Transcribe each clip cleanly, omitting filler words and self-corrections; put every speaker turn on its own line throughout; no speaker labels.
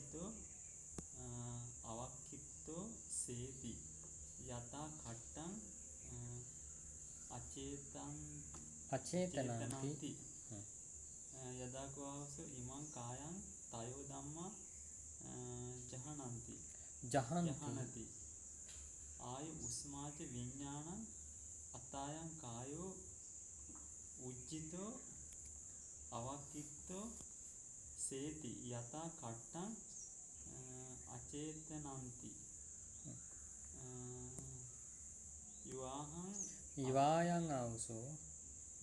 උජ්ජිතෝ අවක්ඛිත්තෝ සේති යතා කට්ටං අචේතනන්ති යදා කෝවස ඉමං කායං තයෝ ධම්මා ජහනති ආයු උස්මාච විඥානං අතායං කායෝ උජ්ජිතෝ අවක්ඛිත්තෝ සේති යතා කට්ටං අචේතනන්ති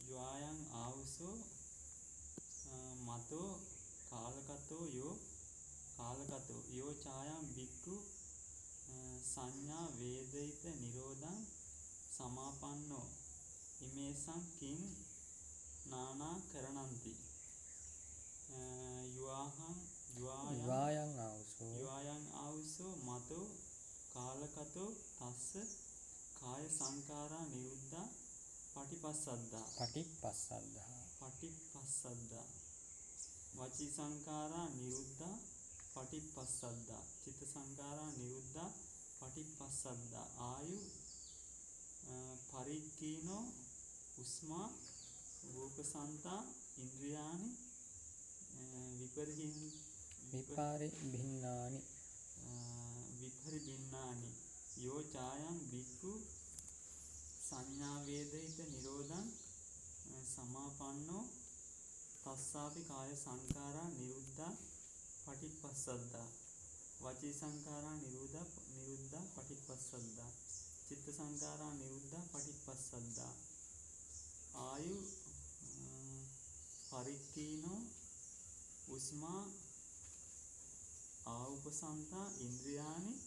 යවායන්
ආවුසෝ මතෝ කාලකතෝ යෝ ඡායං බික්ඛු සංඥා වේදිත නිරෝධං සමාපන්නෝ ඉමේසං කිං නානා කරණන්ති යවායන් ආවුසෝ මතෝ කාලකතෝ තස්ස කාය සංඛාරා නිරුද්ධා පටිපස්සද්දා වචී සංඛාරා නිරුද්ධා පටිපස්සද්දා චිත්ත සංඛාරා නිරුද්ධා පටිපස්සද්දා ආයු පරික්ඛීනෝ උස්මා රූපසන්තා ඉන්ද්‍රියානි විපරිභින්නානි යෝ ඡායං බික්ඛු සංඥා වේදිත නිරෝධං සමාපන්නෝ තස්සාපි කාය සංඛාරා නිරුද්ධා පටිපස්සද්දා වචී සංඛාරා නිරුද්ධා පටිපස්සද්දා චිත්ත සංඛාරා නිරුද්ධා පටිපස්සද්දා ආයු පරික්ඛීනෝ උස්මා ආඋපසන්තා ඉන්ද්‍රියානි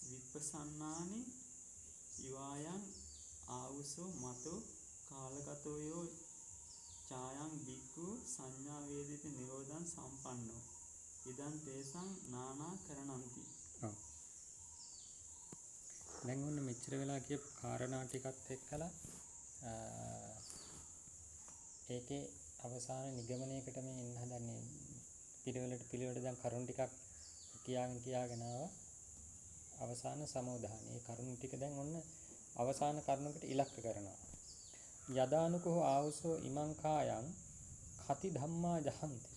විපස්සන්නානි යවායන් ආවුසෝ මතෝ කාලකතෝ යෝ ඡායං බික්ඛු සංඥා වේදිත නිරෝධං සම්පන්නෝ ඉදං තේසං නානා කරණන්ති.
දැන් ඔන්න මෙච්චර වෙලා කියපු කාරණා ටිකත් එක්කලා ඒකේ අවසාන නිගමනයකට මේ එන්න හදන්නේ පිළිවෙලට දැන් කරුණු ටිකක් කියාගෙන ආවා. අවසාන සමෝධානය. මේ කරුණු ටික දැන් ඔන්න අවසාන කරුණකට ඉලක්ක කරනවා. යදානුකෝ ආවසෝ ඉමං කායං කති ධම්මා ජහන්ති.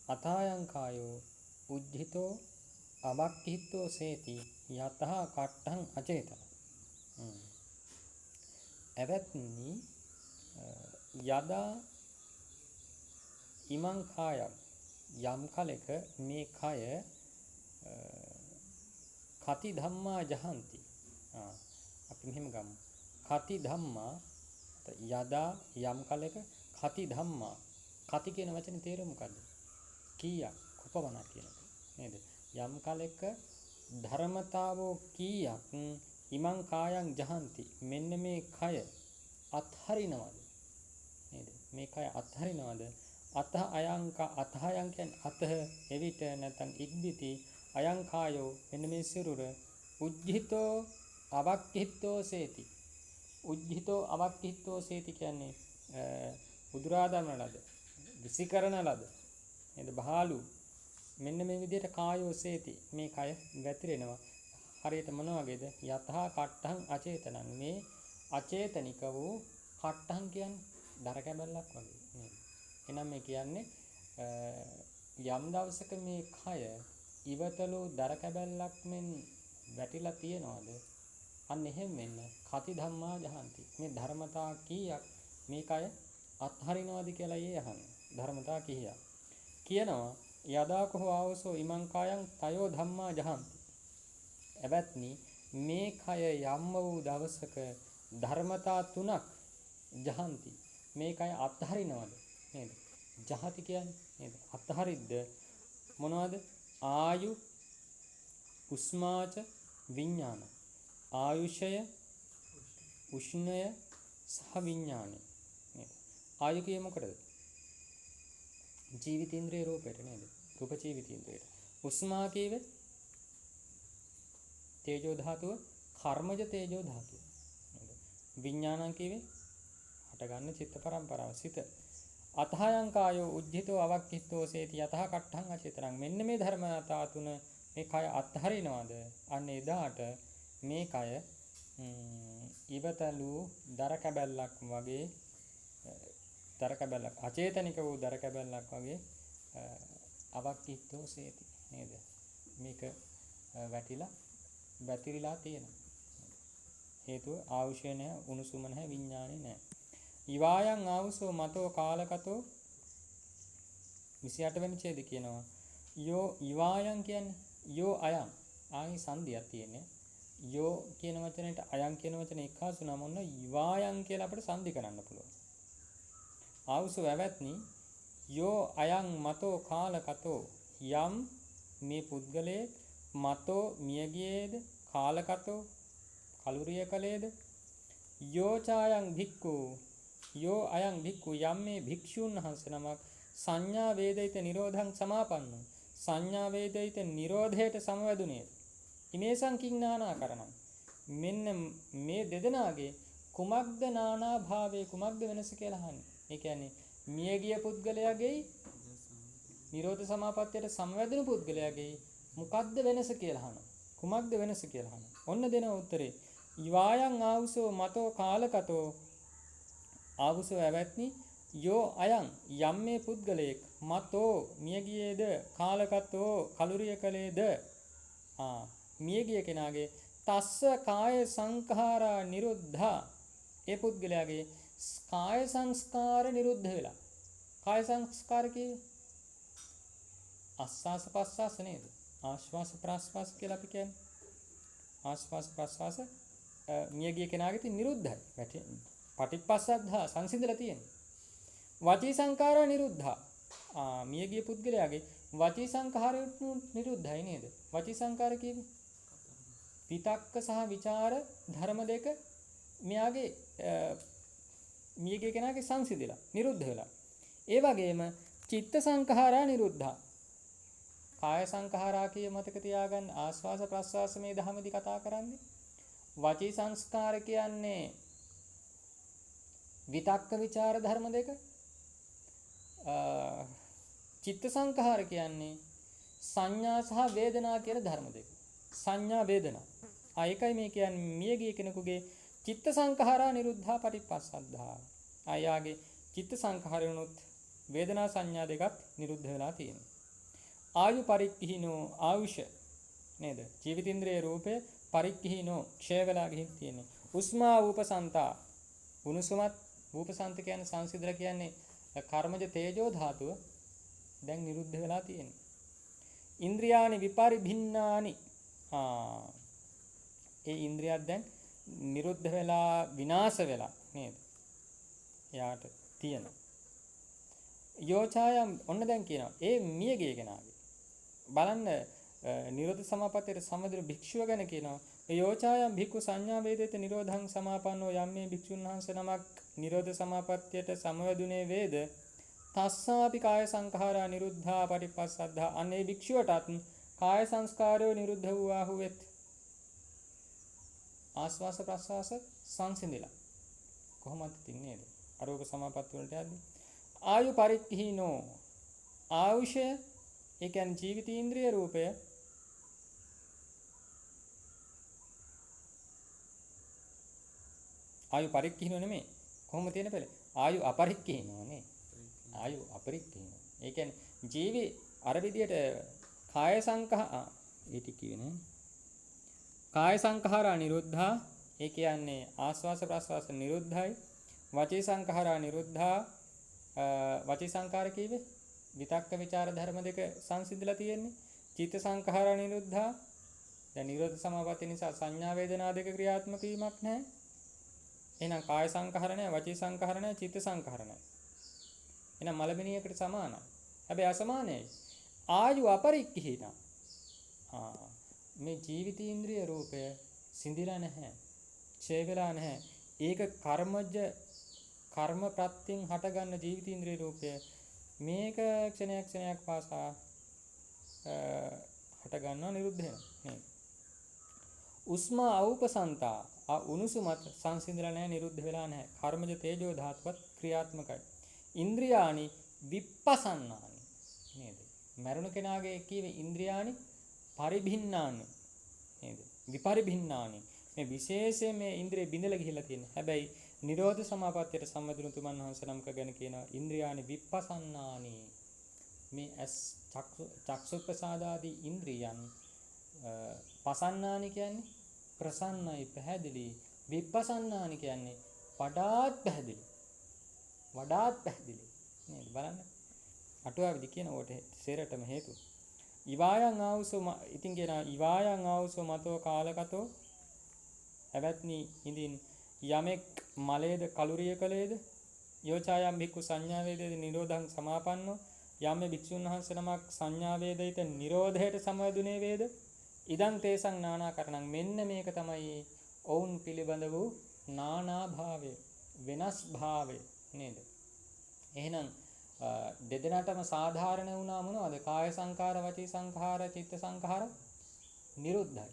අතායං කායෝ උජ්ජිතෝ අවක්ඛිතෝ සේති යතහ කට්ඨං අචේතන. එවත්නි යදා ඉමං කායං යම් කලක මේ කය කති ධම්මා ජහන්ති. අපි මෙහෙම ගමු. කති ධම්මා යදා යම් කලක කති ධම්මා. කති කියන වචනේ තේරුම මොකද්ද? කීයක් කොපමණක් කියන එක නේද? යම් කලක ධර්මතාවෝ කීයක් ඉමං කායං ජහන්ති. මෙන්න මේ කය අත්හරිනවද නේද? මේ කය අත්හරිනවද? අතහ අයංක අතහයන් කියන්නේ අතහ එවිට නැත්නම් ඉක්බිති අයං කායෝ මෙන්න මේ සිරුර උජ්ජිතෝ අවක්ඛිතෝ සේති. උජ්ජිතෝ අවක්ඛිතෝ සේති කියන්නේ උදුරාදමන ලද විසිකරන ලද නේද? බහාලු මෙන්න මේ විදිහට කායෝ සේති මේ කය වැතිරෙනවා. හරියට මොන වගේද? යතහා කට්ඨං අචේතනං. මේ අචේතනික වූ කට්ඨං කියන්නේ දර කැබල්ලක් වගේ නේද? එහෙනම් මේ කියන්නේ යම් දවසක මේ කය ඉවතලෝ දර කැබල්ලක් මෙන් වැටිලා තියනවාද? අන්න එහෙම වෙන්න කති ධම්මා ජහන්ති. මේ ධර්මතා කීයක් මේ කය අත්හරිනවාද කියලා අහන්නේ. ධර්මතා කීයක් කියනවා. යදා කෝ ආවසෝ ඉමං කායං තයෝ ධම්මා ජහන්ති. එවත්නි මේ කය යම් වූ දවසක ධර්මතා තුනක් ජහන්ති. මේ කය අත්හරිනවද නේද? ජහති කියන්නේ නේද? අත්හරිද්ද මොනවද? ආයු උස්මාච විඥාන. ආයුෂය උෂ්ණය සහ විඥානය නේද? ආයු කියේ මොකටද? ජීවිතේන්ද්‍රයේ රූපයට නේද? රූප ජීවිතේන්ද්‍රයට. උස්මා කියවේ තේජෝ ධාතුව, කර්මජ තේජෝ ධාතුව නේද? විඥානං කියවේ හට ගන්න චිත්ත පරම්පරාව සිත. අතහයං කායෝ උජ්ජිතෝ අවක්ඛිතෝ සේති යතහ කට්ඨං අචේතරං. මෙන්න මේ ධර්මතා තුන මේ කය අත්හරිනවද? අන්න එදාට මේ කය ඉවතලු දර කැබැල්ලක් වගේ දර කැබැල්ලක් අචේතනික වූ දර කැබැල්ලක් වගේ අවක්ඛිතෝ සේති නේද? මේක වැටිලා වැතිරිලා තියෙනවා. හේතුව ආවුෂය නැහැ, උණුසුම නැහැ, විඥානේ නැහැ. ඉවායන් ආවුසෝ මතෝ කාලකතෝ 28 වෙනි ඡේදය කියනවා. යෝ ඉවායන් කියන්නේ යෝ අයං ආයි සංදියක් තියෙන්නේ. යෝ කියන වචනයට අයං කියන වචනේ එක්කාසු නම් ඔන්න ඉවායන් කියලා අපිට සංදි කරන්න පුළුවන්. ආවුසෝ වැවැත්නි යෝ අයං මතෝ කාලකතෝ යම් මේ පුද්ගලයේ මතෝ මියගියේද කාලකතෝ කලුරිය කලේද යෝ චායං භික්ඛු යෝ අයං භික්ඛු යම් මේ භික්ෂුන් වහන්සේ නමක් සංඥා වේදිත නිරෝධං සමාපන්නෝ සංඥා වේදිත නිරෝධයට සමවැදුනේ ඉමේසං කිඥානා කරණං මෙන්න මේ දෙදෙනාගේ කුමක්ද නානා භාවයේ කුමක්ද වෙනස කියලා අහන්නේ. ඒ කියන්නේ මියගිය පුද්ගලයාගේ නිරෝධ සමාපත්තියට සමවැදුණු පුද්ගලයාගේ මොකක්ද වෙනස කියලා අහනවා. කුමක්ද වෙනස කියලා අහනවා. ඔන්න දෙන උත්තරේ ඉවායන් ආවුසෝ මතෝ කාලකතෝ ආවුසෝ ඇවැත්නි යෝ අයං යම් මේ පුද්ගලයෙක් මතෝ මියගියේද කාලකතෝ කලුරිය කලේද මියගිය කෙනාගේ තස්ස කාය සංඛාරා නිරුද්ධා ඒ පුද්ගලයාගේ කාය සංස්කාර නිරුද්ධ වෙලා. කාය සංස්කාර කියේ ආස්වාස ප්‍රස්වාස නේද? ආශ්වාස ප්‍රශ්වාස කියලා අපි කියන්නේ. ආශ්වාස ප්‍රශ්වාස මියගිය කෙනාගේ තියෙන නිරුද්ධයි. පටිපස්සද්ධා සංසිඳලා තියෙන්නේ. වචී සංඛාරා නිරුද්ධා. මියගිය පුද්ගලයාගේ වචී සංඛාරය නිරුද්ධයි නේද? වචී සංඛාර කියන්නේ විතක්ක සහ ਵਿਚාර ධර්ම දෙක මෙයාගේ මියගිය කෙනාගේ සංසිඳලා නිරුද්ධ වෙලා. ඒ වගේම චිත්ත සංඛාරා නිරුද්ධා. කාය සංඛාරා කිය මතක තියාගන්න ආස්වාස ප්‍රස්වාස මේ ධමදී කතා කරන්නේ. වචී සංස්කාර කියන්නේ විතක්ක ਵਿਚාර ධර්ම දෙක. චිත්ත සංඛාර කියන්නේ සංඥා සහ වේදනා කියන ධර්ම දෙක. සංඥා වේදනා. ඒකයි මේ කියන්නේ මියගිය කෙනෙකුගේ චිත්ත සංඛාරා නිරුද්ධා පටිපස්සද්ධා. ආයාගේ චිත්ත සංඛාරයනොත් වේදනා සංඥා දෙකත් නිරුද්ධ වෙලා තියෙනවා. ආයු පරික්ඛිනෝ ආයුෂ නේද? ජීවිතින්ද්‍රයේ රූපය පරික්ඛිනෝ ක්ෂය වෙලා ගිහින් තියෙන්නේ. උස්මා උපසන්තා උණුසුමත් උපසන්ත කියන්නේ සංසිඳලා කියන්නේ කර්මජ තේජෝ ධාතුව දැන් නිරුද්ධ වෙලා තියෙන්නේ. ඉන්ද්‍රියානි විපරිභින්නානි ඒ ඉන්ද්‍රියත් දැන් නිරුද්ධ වෙලා විනාශ වෙලා නේද? එයාට තියෙනවා. යෝචායම් ඔන්න දැන් කියනවා ඒ මියගේ කෙනාගේ බලන්න නිරෝධ සමාපත්තියට සම්බන්ධ භික්ෂුව ගැන කියනවා යෝචායම් භික්ඛු සංඥා වේදිත නිරෝධං සමාපන්නෝ යම් මේ භික්ෂුන් වහන්සේ නමක් නිරෝධ සමාපත්තියට සමවැදුනේ වේද තස්සාපි කාය සංඛාරා නිරුද්ධා පටිපස්සද්ධා අනේ භික්ෂුවටත් කාය සංස්කාරය නිරුද්ධ වූාහු වෙත් ආස්වාස ප්‍රස්වාස සංසිඳිලා කොහොමද තින්නේද අරෝග සමාපත්තිය වලට යද්දී ආයු පරික්ඛිනෝ ආයුෂය ඒ කියන්නේ ජීවිතීන්ද්‍රිය රූපය ආයු පරික්ඛිනෝ නෙමෙයි කොහොම තියෙන පෙළ ආයු අපරික්ඛිනෝ නේ ආයු අපරික්ඛිනෝ ඒ කියන්නේ ජීවි අර විදියට කාය සංඛා ඒ ටික කියන්නේ කාය සංඛාරා නිරුද්ධා ඒ කියන්නේ ආස්වාස ප්‍රස්වාස නිරුද්ධයි වචී සංඛාරා නිරුද්ධා වචී සංඛාර කියවේ විතක්ක ਵਿਚාර ධර්ම දෙක සංසිඳලා තියෙන්නේ චිත්ත සංඛාරා නිරුද්ධා දැන් නිරෝධ සමාපatti නිසා සංඥා වේදනා දෙක ක්‍රියාත්මක වීමක් නැහැ එහෙනම් කාය සංඛාර නැහැ වචී සංඛාර නැහැ චිත්ත සංඛාර නැහැ එහෙනම් මලමිනියකට සමානයි හැබැයි අසමානයි ආයු අපරික්ඛිනා මේ ජීවිතීන්ද්‍රිය රූපය සිඳිලා නැහැ ඡේ වෙලා නැහැ ඒක කර්ම ප්‍රත්‍යයෙන් හටගන්න ජීවිතීන්ද්‍රිය රූපය මේක ක්ෂණයක් පාසා හට ගන්නවා නිරුද්ධ වෙනවා නේද උස්මා අවුපසන්තා උණුසුමත් සංසිඳලා නැහැ නිරුද්ධ වෙලා නැහැ කර්මජ තේජෝ ධාතුවත් ක්‍රියාත්මකයි ඉන්ද්‍රියානි විප්පසන්නානි නේද? මරුණු කෙනාගේ කියවේ ඉන්ද්‍රියානි පරිභින්නානි නේද? විපරිභින්නානි. මේ විශේෂයෙන් මේ ඉන්ද්‍රිය බිඳලා ගිහිල්ලා තියෙනවා. හැබැයි නිරෝධ සමාපත්තියට සම්බන්ධුණු තුමන් වහන්සේ නමක ගැන කියනවා ඉන්ද්‍රියානි විප්පසන්නානි. මේ චක්සුප්‍රසාදාදී ඉන්ද්‍රියන් පසන්නානි කියන්නේ ප්‍රසන්නයි පැහැදිලි. විප්පසන්නානි කියන්නේ වඩාත් පැහැදිලි. වඩාත් පැහැදිලි නේද? බලන්න. අටුවාවේදී කියන කොට සේරටම හේතු. ඉවායන් ආවුසෝ ඉතින් කියනවා ඉවායන් ආවුසෝ මතෝ කාලකතෝ එවත්නි ඉඳින් යමෙක් මලේද කලුරිය කලේද යෝචායම් භික්ඛු සංඥා වේදේද නිරෝධං සමාපන්නෝ යම් භික්ෂුන් වහන්සේ නමක් සංඥා වේදිත නිරෝධයට සමවැදුනේ වේද ඉදං තේසං නානාකරණං මෙන්න මේක තමයි ඔවුන් පිළිබඳ වූ නානා භාවය වෙනස් භාවය නේද? එහෙනම් දෙදෙනාටම සාධාරණ වුණා මොනවද? කාය සංඛාර, වචී සංඛාර, චිත්ත සංඛාර නිරුද්ධයි.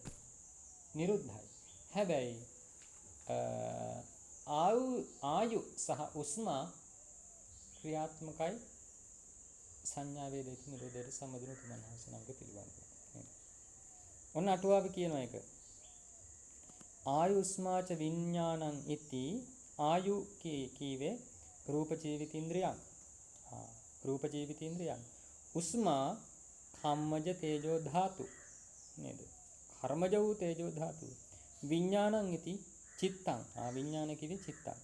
නිරුද්ධයි. හැබැයි ආයු සහ උස්මා ක්‍රියාත්මකයි සංඥා වේදිත නිරෝධයට සම්බන්ධ තුමන් වහන්සේ නමක පිළිබඳව. ඔන්න අටුවාව කියනවා එක. ආයුස්මාච විඥානං ඉති ආයු කීවේ රූප ජීවිතේන්ද්‍රයන්. රූප ජීවිතේන්ද්‍රයන්. උස්මා කම්මජ තේජෝ ධාතු නේද? කර්මජ වූ තේජෝ ධාතු. විඥානං ඉති චිත්තං. විඥාන කිවි චිත්තං.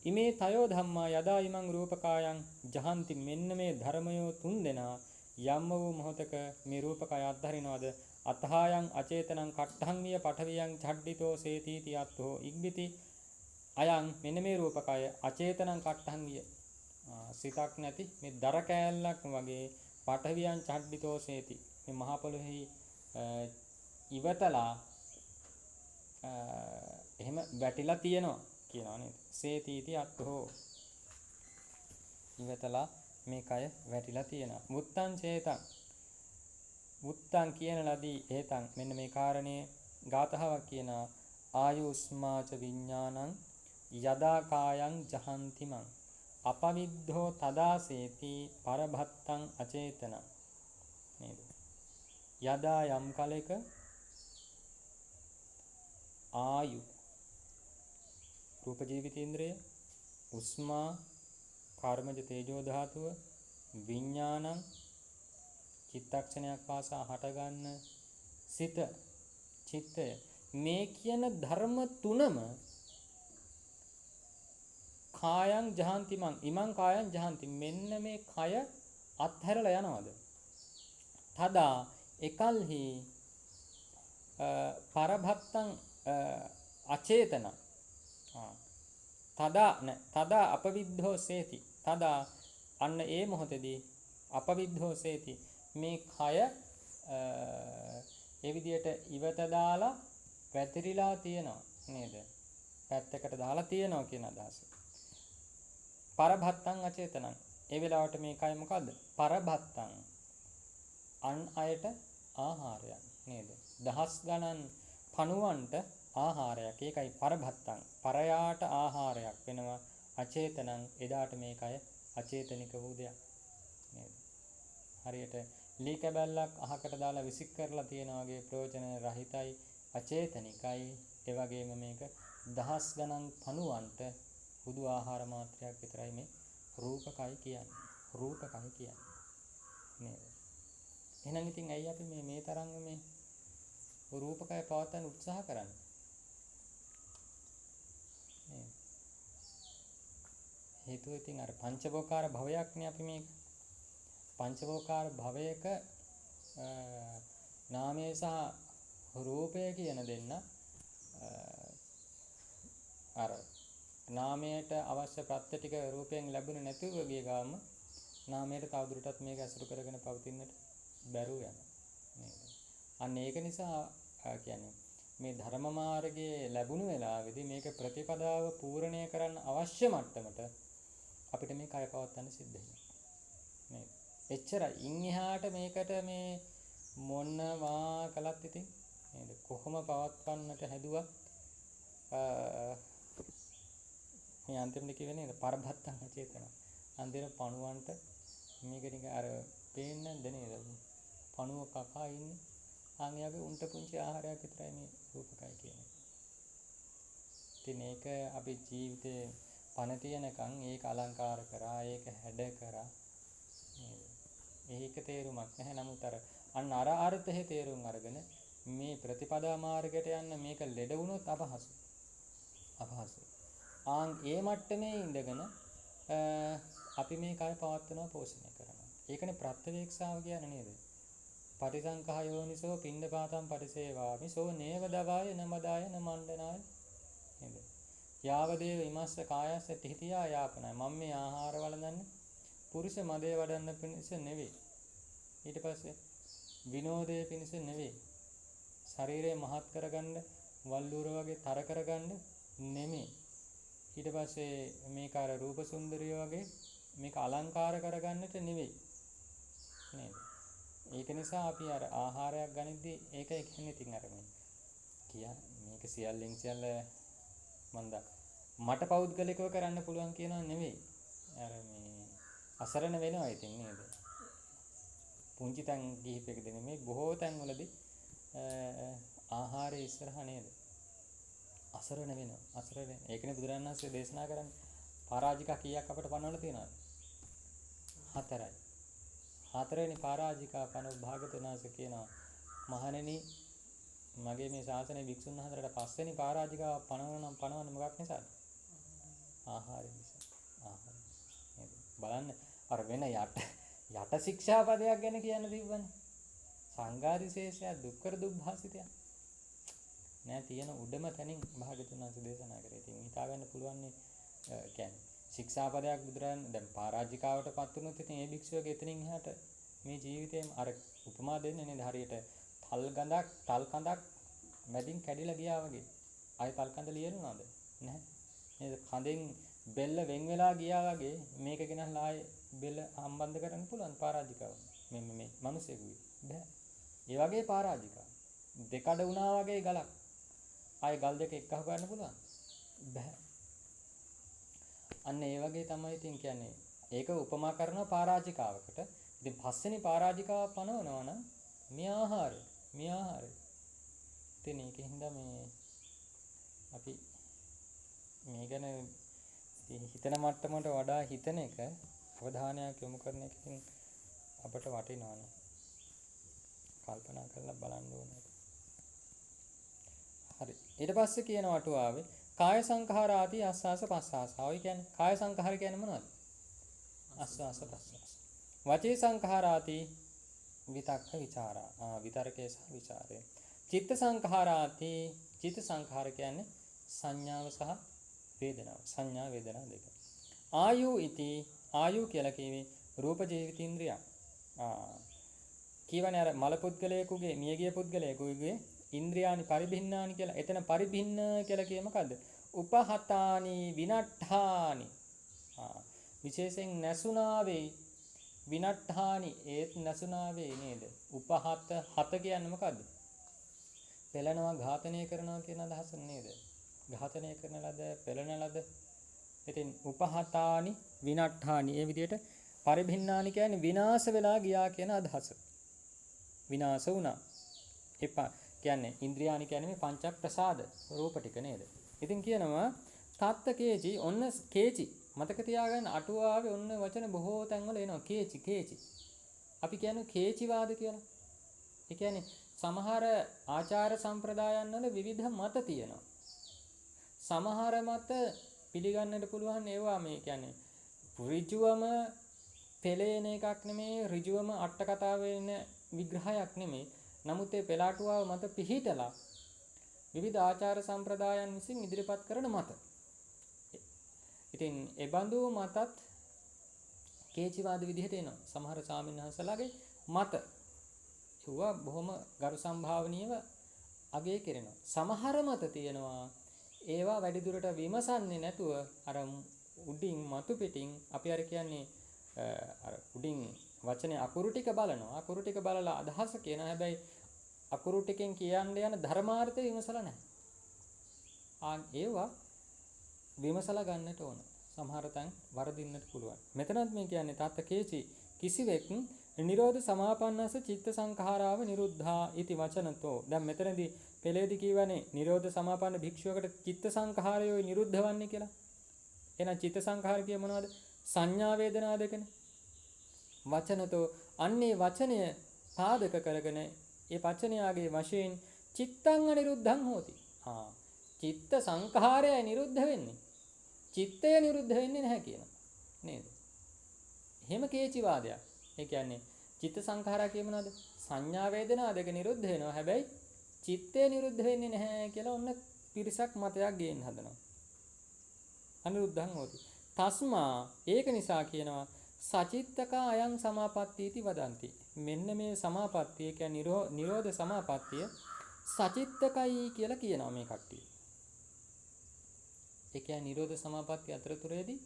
ඉමේ තයෝ ධම්මා යදා ඉමං රූපකායන් ජහන්ති මෙන්න මේ ධර්මයෝ තුන් දෙනා යම් වූ මොහතක මේ රූපකය අත්හරිනවද අතහායන් අචේතනං කට්ඨං විය පඨවියන් ඡඩ්ඩිතෝ සේතිති අත්තෝ ඉක්බිති අයං මෙන්න මේ රූපකය අචේතනං කට්ඨං විය සිතක් නැති මේ දර කෑල්ලක් වගේ පඨවියන් ඡඩ්ඩිතෝ සේති මේ මහ පොළොවේ ඉවතලා එහෙම වැටිලා තියෙනවා කියනවා නේද? සේතිති අත්තෝ ඉවතලා මේ කය වැටිලා තියෙනවා. මුත්තං චේතං මුත්තං කියන ලදී හේතං මෙන්න මේ කාරණේ ගාතහාවක් කියනවා ආයුස්මාච විඥානං යදා කායං ජහන්තිමං අපවිද්ධෝ තදාසේති පරභත්තං අචේතනං නේද? යදා යම් කලෙක ආයු රූප ජීවිතේන්ද්‍රය උස්මා කර්මජ තේජෝ ධාතුව විඥානං චිත්තක්ෂණයක් පාසා හටගන්න සිත චිත්තය මේ කියන ධර්ම තුනම කායං ජහන්ති මං ඉමං කායං ජහන්ති මෙන්න මේ කය අත්හැරලා යනවද? තදා එකල්හි පරභත්තං අචේතන තදා අපවිද්ධෝ සේති තදා අන්න ඒ මොහොතේදී අපවිද්ධෝ සේති මේ කය ඒ විදියට ඉවත දාලා පැතිරිලා තියෙනවා නේද? පැත්තකට දාලා තියෙනවා කියන අදහස. පරභත්තං අචේතනං ඒ වෙලාවට මේ කය මොකද්ද? පරභත්තං අන් අයට ආහාරයක් නේද? දහස් ගණන් පණුවන්ට ආහාරයක්. ඒකයි පරභත්තං. පරයාට ආහාරයක් වෙනවා. අචේතනං එදාට මේ කය අචේතනික වූ දෙයක් නේද? හරියට ලී කැබැල්ලක් අහකට දාලා විසික් කරලා තියන වගේ ප්‍රයෝජන රහිතයි අචේතනිකයි. ඒ වගේම මේක දහස් ගණන් පණුවන්ට බුදු ආහාර මාත්‍රයක් විතරයි මේ රූපකයි කියන්නේ. රූපකයි කියන්නේ නේද? එහෙනම් ඉතින් ඇයි අපි මේ තරම් මේ රූපකය පවත්වන්න උත්සාහ කරන්නේ? හේතුව ඉතින් අර පංචවෝකාර භවයක්නේ අපි මේක. පංචවෝකාර භවයක නාමය සහ රූපය කියන දෙන්න අර නාමයට අවශ්‍ය ප්‍රත්‍ය ටික රූපයෙන් ලැබුණේ නැතුව ගිය ගාම නාමයට තවදුරටත් මේක අසුරු කරගෙන පවතින්නට බැරුව යනවා නේද? අන්න ඒක නිසා කියන්නේ මේ ධර්ම මාර්ගයේ ලැබුණු වෙලාවේදී මේක ප්‍රතිපදාව පූර්ණණය කරන්න අවශ්‍ය මට්ටමට අපිට මේ කය පවත්වන්න සිද්ධ වෙනවා නේද? එච්චරයි. ඉන් එහාට මේකට මේ මොනවා කළත් ඉතින් නේද? කොහොම පවත්වන්නට හැදුවත් මේ අන්තිමට කිව්වේ නේද? පරභත්තං අචේතන. අන්තිම පණුවන්ට මේක නිකන් අර පේන්නේ නැද්ද නේද? පණුව කකා ඉන්නේ. ආන්යාගේ උන්ට පුංචි ආහාරයක් විතරයි මේ රූපකය කියන්නේ. ඉතින් ඒක අපි ජීවිතේ පණ තියනකම් ඒක අලංකාර කරා, ඒක හැඩ කරා නේද? ඒක තේරුමක් නැහැ. නමුත් අර අර්ථයේ තේරුම් අරගෙන මේ ප්‍රතිපදා මාර්ගයට යන්න මේක ලෙඩ වුණොත් අපහසුයි. ඒ මට්ටමේ ඉඳගෙන අපි මේ කය පවත්වනවා, පෝෂණය කරනවා. ඒකනේ ප්‍රත්‍යවේක්ෂාව කියන්නේ නේද? පටිසංඛා යෝනිසෝ පිණ්ඩපාතං පරිසේවාමි සෝ නේව දවාය නමදාය නමණ්ඩනාය නේද? යාවදේව ඉමස්ස කායස්ස තිහිතියා යාපනයි. මම මේ ආහාර වළඳන්නේ පුරුෂ මදේ වඩන්න පිණිස නෙවෙයි. ඊට පස්සේ විනෝදයේ පිණිස නෙවෙයි. ශරීරය මහත් කරගන්න, වල්ලුර වගේ තර කරගන්න නෙමෙයි. ඊට පස්සේ මේක අර රූප සුන්දරිය වගේ මේක අලංකාර කරගන්නට නෙවෙයි. නේද? ඒක නිසා අපි අර ආහාරයක් ගනිද්දී ඒක කියන්නේ ඉතින් අර මේක සියල්ලෙන් සියල්ල මට පෞද්ගලිකව කරන්න පුළුවන් කියනවා නෙවෙයි. අර මේ අසරණ වෙනවා ඉතින් නේද? පුංචි තැන් කිහිපයකදී නෙමෙයි බොහෝ තැන්වලදී ආහාරය ඉස්සරහා නේද? අසරණ වෙනවා. අසරණ. ඒකනේ බුදුරජාණන් වහන්සේ දේශනා කරන්නේ. පරාජිකා කීයක් අපිට පනවලා තියෙනවද? 4යි. 4වෙනි පරාජිකා පනව භාගතුන් වහන්සේ කියනවා මහණෙනි මගේ මේ ශාසනයේ වික්ෂුන් වහන්සේලාට 5වෙනි පරාජිකාව පනවන්නේ මොකක් නිසාද? ආහාරය නිසා. ආහාරය. නේද? බලන්න අර වෙන යට ශික්ෂාපදයක් ගැන කියන්න තිබ්බනේ. සංඝාදිශේෂය දුක්කර දුබ්භාසිතය. නෑ තියෙන උඩම තැනින් භාගතුන් වහන්සේ දේශනා කරේ. ඉතින් හිතා ගන්න පුළුවන් නේ කියන්නේ ශික්ෂාපදයක් බුදුරන් දැන් පරාජිකාවටපත් වුණොත් ඉතින් ඒ භික්ෂුවගේ එතනින් එහාට මේ ජීවිතේම අර උපමා දෙන්නේ නේද හරියට තල් කඳක් මැදින් කැඩිලා ගියා වගේ. ආයෙ තල් කඳ ලියනවද? නැහැ. නේද? කඳෙන් බෙල්ල වෙන් වෙලා ගියා වගේ මේක ගෙනල්ලා ආයෙ බෙල්ල සම්බන්ධ කරන්න පුළුවන් පරාජිකාව. මේ මිනිස්සෙකුයි. බෑ. ඒ වගේ පරාජිකාව. දෙකඩ වුණා වගේ ගලක්. ආයෙ ගල් දෙක එක්කව ගන්න පුළුවන්? බෑ. අන්න ඒ වගේ තමයි ඉතින් කියන්නේ. ඒක උපමා කරනවා පරාජිකාවකට. ඉතින් පස්වෙනි පරාජිකාව පනවනවා නම් මේ ආහාරය. ඉතින් ඒකින්ද මේ අපි මේ ගැන හිතන මට්ටමට වඩා හිතන එක අවධානයක් යොමු කරන එකකින් අපට වටිනවනේ. කල්පනා කරලා බලන්න ඕනේ. හරි. ඊට පස්සේ කියන වටුවාවේ කාය සංඛාරාති ආස්වාස ප්‍රස්වාස. ඔය කියන්නේ කාය සංඛාර කියන්නේ මොනවද? ආස්වාස ප්‍රස්වාස. වචී සංඛාරාති විතක්ක ਵਿਚාරා. විතරකේ සහ ਵਿਚාරය. චිත්ත සංඛාරාති චිත්ත සංඛාර කියන්නේ සංඥාව සහ වේදනාව. සංඥා වේදනා දෙක. ආයු ඉති ආයු කියලා කියවේ රූප ජීවිතේන්ද්‍රිය. කියවනේ අර මල පුද්ගලයෙකුගේ මියගිය පුද්ගලයෙකුගේ ඉන්ද්‍රියානි පරිභින්නානි කියලා. එතන පරිභින්න කියලා කියේ මොකද්ද? උපහතානි විනට්ඨානි. විශේෂයෙන් නැසුණා වේ. විනට්ඨානි ඒත් නැසුණා වේ නේද? උපහත හත කියන්නේ මොකද්ද? පෙළනවා ඝාතනය කරනවා කියන අදහස නේද? ඝාතනය කරන ලද පෙළන ලද. ඉතින් උපහතානි විනට්ඨානි ඒ විදිහට පරිභින්නානි කියන්නේ විනාශ වෙලා ගියා කියන අදහස. විනාශ වුණා. එපා කියන්නේ ඉන්ද්‍රියානි කියන්නේ මේ පංච ප්‍රසාද රූප ටික නේද? ඉතින් කියනවා තත්ත කේචි ඔන්න කේචි මතක තියාගන්න අටුවාවේ ඔන්න වචන බොහෝ තැන්වල එනවා කේචි. අපි කියන්නේ කේචිවාද කියලා. ඒ කියන්නේ සමහර ආචාර සම්ප්‍රදායන් වල විවිධ මත තියෙනවා. සමහර මත පිළිගන්නට පුළුවන් ඒවා මේ කියන්නේ ඍජුවම පෙළේන එකක් නෙමෙයි ඍජුවම අට කතාව වෙන විග්‍රහයක් නෙමෙයි. නමුත් ඒ පෙළාටුවාව මත පිහිටලා විවිධ ආචාර සම්ප්‍රදායන් විසින් ඉදිරිපත් කරන මත. ඉතින් ඒ බඳු මතත් කේචිවාද විදිහට එනවා. සමහර ස්වාමීන්වහන්සේලාගේ මත ඒවා බොහොම ගරු සම්භාවනීයව අගය කරනවා. සමහර මත තියෙනවා ඒවා වැඩි දුරට විමසන්නේ නැතුව අර උඩින් මතු පිටින් අපි අර කියන්නේ අර උඩින් වචනේ අකුරු ටික බලනවා. අකුරු ටික බලලා අදහස කියන හැබැයි අකුරු ටිකෙන් කියන්න යන ධර්මාර්ථය විමසලා නැහැ. ඒවා විමසලා ගන්නට ඕන. සමහර තැන් වරදින්නට පුළුවන්. මෙතනත් මේ කියන්නේ තාත්ත කේචි කිසිවෙක් නිරෝධ සමාපන්නස චිත්ත සංඛාරාව නිරුද්ධා ඉති වචනතෝ. දැන් මෙතනදී පෙළේදී කියවනේ නිරෝධ සමාපන්න භික්ෂුවකට චිත්ත සංඛාරයෝ නිරුද්ධ වන්නේ කියලා. එහෙනම් චිත්ත සංඛාර කිය මොනවද? සංඥා වේදනා දෙකනේ. වචනතෝ අන්නේ වචනය පාදක කරගෙන ඒ වචනයාගේ වශයෙන් චිත්තං අනිරුද්ධං හෝති. චිත්ත සංඛාරය නිරුද්ධ වෙන්නේ. චිත්තය නිරුද්ධ වෙන්නේ නැහැ කියනවා. නේද? එහෙම කේචි වාදයක්. ඒ කියන්නේ චිත්ත සංඛාරය කිය මොනවද? සංඥා වේදනා දෙක නිරුද්ධ වෙනවා. හැබැයි චිත්තය නිරුද්ධ වෙන්නේ නැහැ කියලා ඔන්න පිරිසක් මතයක් ගේන්න හදනවා. අනිරුද්ධං හෝති. තස්මා ඒක නිසා කියනවා සචිත්තක අයං සමාපත්තියති වදන්ති. මෙන්න මේ සමාපත්තිය කියන්නේ නිරෝධ සමාපත්තිය සචිත්තකයි කියලා කියනවා මේ කට්ටිය. ඒ කියන්නේ නිරෝධ සමාපත්තිය අතරතුරේදී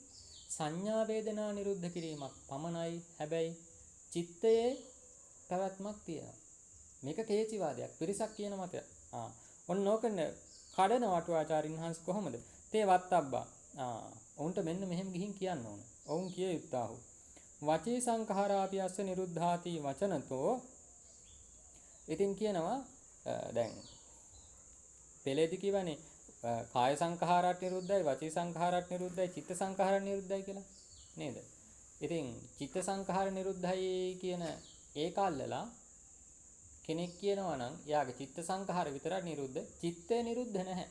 සංඥා වේදනා නිරුද්ධ කිරීමක් පමණයි. හැබැයි චිත්තයේ පැවැත්මක් තියෙනවා. මේක කේචි වාදයක්. පිරිසක් කියන මතය. ඔන්න ඕකන කඩන වටුආචාරින් වහන්සේ කොහොමද? තේ වත්තබ්බා. ඔවුන්ට මෙන්න මෙහෙම ගිහින් කියන්න ඕන. ඔවුන් කිය යුත්තාහු. වචී සංඛාරාපියස්ස නිරුද්ධාති වචනතෝ. ඉතින් කියනවා දැන් පෙළේදී කියවනේ කාය සංඛාරات නිරුද්ධයි, වචී සංඛාරات නිරුද්ධයි, චිත්ත සංඛාරات නිරුද්ධයි කියලා නේද? ඉතින් චිත්ත සංඛාර නිරුද්ධයි කියන ඒ කල්ලලා කෙනෙක් කියනවා නම් එයාගේ චිත්ත සංඛාර විතරක් නිරුද්ධ, චිත්තය නිරුද්ධ නැහැ.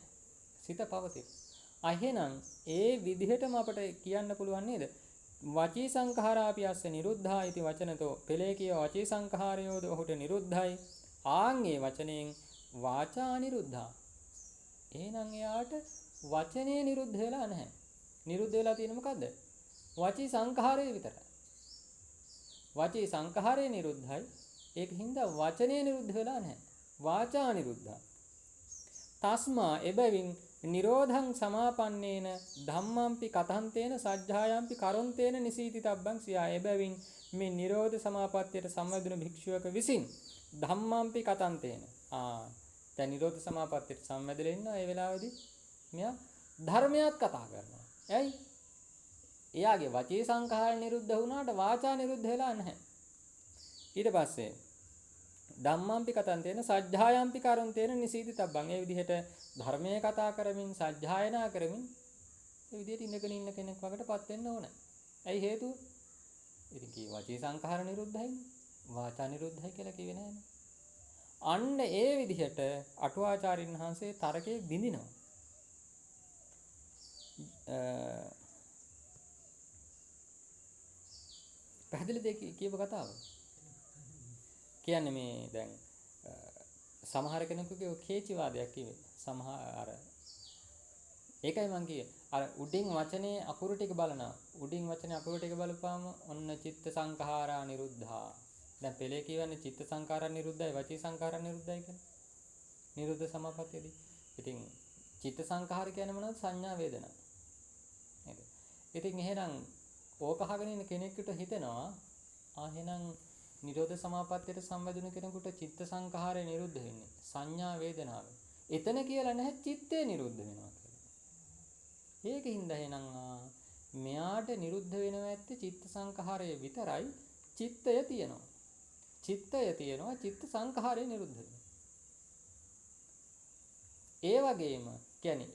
සිත පවතින. එහෙනම් ඒ විදිහටම අපට කියන්න පුළුවන් නේද? වචී සංඛාරාපියස්ස නිරුද්ධා इति වචනතෝ. පෙළේ කිය වචී සංඛාරයෝද ඔහුට නිරුද්ධයි. ආන්ගේ වචනයෙන් වාචා නිරුද්ධා. එහෙනම් එයාට වචනේ නිරුද්ධ වෙලා නැහැ. නිරුද්ධ වෙලා තියෙන්නේ මොකද්ද? වචී සංඛාරය විතරයි. වචී සංඛාරය නිරුද්ධයි. ඒකින්ද වචනේ නිරුද්ධ වෙලා නැහැ. වාචා නිරුද්ධා. තස්මා එබැවින් නිරෝධං සමාපන්නේන ධම්මම්පි කතන්තේන සජ්ජායම්පි කරොන්තේන නිසීති තබ්බං සියා. එබැවින් මේ නිරෝධ සමාපත්තියට සම්බන්ධුන භික්ෂුවක විසින් ධම්මම්පි කතන්තේන දැන් නිරෝධ සමාපත්තියට සම්බන්ධලා ඉන්නවා. ඒ වෙලාවේදී මෙයා ධර්මයක් කතා කරනවා. ඇයි? එයාගේ වචී සංඛාර නිරුද්ධ වුණාට වාචා නිරුද්ධ වෙලා නැහැ. ඊට පස්සේ ධම්මම්පි කතන්තේන සජ්ජායම්පි කරොන්තේන නිසීති තබ්බං. ඒ විදිහට ධර්මයේ කතා කරමින් සජ්ජායනා කරමින් ඒ විදිහට ඉඳගෙන ඉන්න කෙනෙක් වගටපත් වෙන්න ඕන. ඇයි හේතුව? ඉතින් කී වචී සංඛාර නිරුද්ධයිනේ. වාචා නිරුද්ධයි කියලා කිව්වේ නෑනේ. අන්න ඒ විදිහට අටුවාචාරින් වහන්සේ තරකේ බිඳිනවා. පැහැදිලිද කියව කතාව? කියන්නේ මේ දැන් සමහර කෙනෙකුගේ කේචි වාදයක් කිව්වේ. සමහර අර ඒකයි මං කියේ. අර උඩින් වචනේ අකුරු ටික බලනවා. උඩින් වචනේ අකුරු ටික බලපුවාම ඔන්න චිත්ත සංඛාරා නිරුද්ධා. දැන් පෙළේ කියවන්නේ චිත්ත සංඛාරා නිරුද්ධයි, වචී සංඛාරා නිරුද්ධයි කියලා. නිරුද්ධ සමාපත්තියදී. ඉතින් චිත්ත සංඛාර කියන්නේ මොනවද? සංඥා වේදනා. නේද? ඉතින් එහෙනම් ඕක අහගෙන ඉන්න කෙනෙකුට හිතෙනවා එහෙනම් නිරෝධ සමාපත්තියට සම්බන්ධුන කෙනෙකුට චිත්ත සංඛාරය නිරුද්ධ වෙන්නේ සංඥා වේදනාව. එතන කියලා නැහැ චිත්තය නිරුද්ධ වෙනවා කියලා. ඒකින්ද එහෙනම් මෙයාට නිරුද්ධ වෙනවා ඇත්තේ චිත්ත සංඛාරය විතරයි. චිත්තය තියෙනවා. චිත්තය තියෙනවා, චිත්ත සංඛාරය නිරුද්ධ වෙනවා. ඒ වගේම කියන්නේ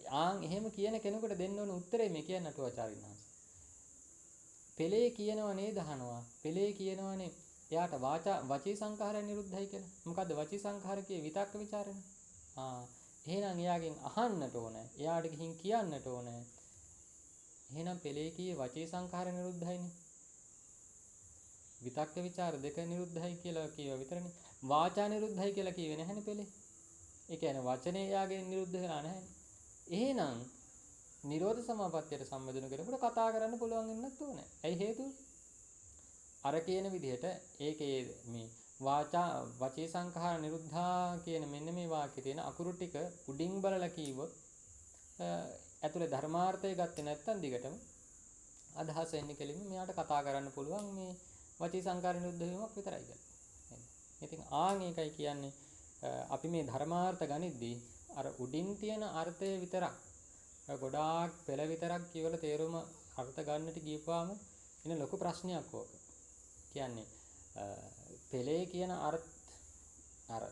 එහෙම කියන කෙනෙකුට දෙන්න ඕන උත්තරේ මේ කියන්න අටුවාචාරින් වහන්සේ. පෙළේ කියනව නේද අහනවා. පෙළේ කියනවනේ එයාට වචී සංඛාරය නිරුද්ධයි කියලා. මොකද්ද වචී සංඛාර කියේ? විතක්ක ਵਿਚාරනේ. එහෙනම් එයාගෙන් අහන්නට ඕන. එයාට ගිහින් කියන්නට ඕන. එහෙනම් පෙළේ කියේ වචී සංඛාර නිරුද්ධයිනේ. විතක්ක ਵਿਚාර දෙක නිරුද්ධයි කියලා කියව විතරනේ. වාචා නිරුද්ධයි කියලා කියවේ නැහැනේ පෙළේ. ඒ කියන්නේ වචනේ එයාගෙන් නිරුද්ධ වෙලා නැහැ. එහෙනම් නිරෝධ සමාපත්තියට සම්බන්ධන කෙනෙකුට කතා කරන්න පුළුවන් වෙන්නත් ඕනේ. ඇයි හේතුව? අර කියන විදිහට ඒකේ මේ වචී සංඛාර නිරුද්ධා කියන මෙන්න මේ වාක්‍යයේ තියෙන අකුරු ටික උඩින් බලලා කීවොත් ඇතුලේ ධර්මාර්ථය ගත්තේ නැත්නම් දිගටම අදහස එන්නේ කෙලින්ම මෙයාට කතා කරන්න පුළුවන් මේ වචී සංඛාර නිරුද්ධ වීමක් විතරයි කියලා. ඉතින් ඒකයි කියන්නේ අපි මේ ධර්මාර්ථ ගනිද්දී අර උඩින් තියෙන අර්ථය විතරක් ගොඩාක් පෙළ විතරක් කියවල තේරුම අර්ථ ගන්නට ගියපුවාම එන ලොකු ප්‍රශ්නයක් ඕක. කියන්නේ පෙළේ කියන අර්ථ අර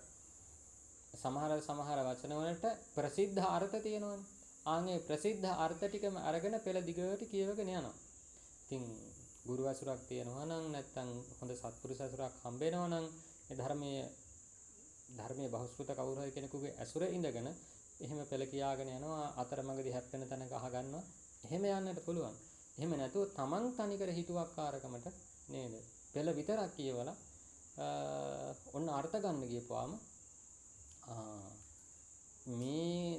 සමහර වචන වලට ප්‍රසිද්ධ අර්ථ තියෙනවනේ. ආන්ගේ ප්‍රසිද්ධ අර්ථ ටිකම අරගෙන පෙළ දිගට කියවගෙන යනවා. ඉතින් ගුරු අසුරක් තියෙනවා නම් නැත්නම් හොඳ සත්පුරුෂ අසුරක් හම්බ වෙනවා නම් ඒ ධර්මයේ බහුශ්‍රృత කවුරු හරි කෙනෙකුගේ අසුර ඉඳගෙන එහෙම පෙළ කියාගෙන යනවා අතරමඟදී හැප්පෙන තැනක අහගන්නවා. එහෙම යන්නට පුළුවන්. එහෙම නැතුව තමන් තනිකර හිතුවක්කාරකමට නේද? පෙළ විතරක් කියවලා ඔන්න අර්ථ ගන්න ගියපුවාම මේ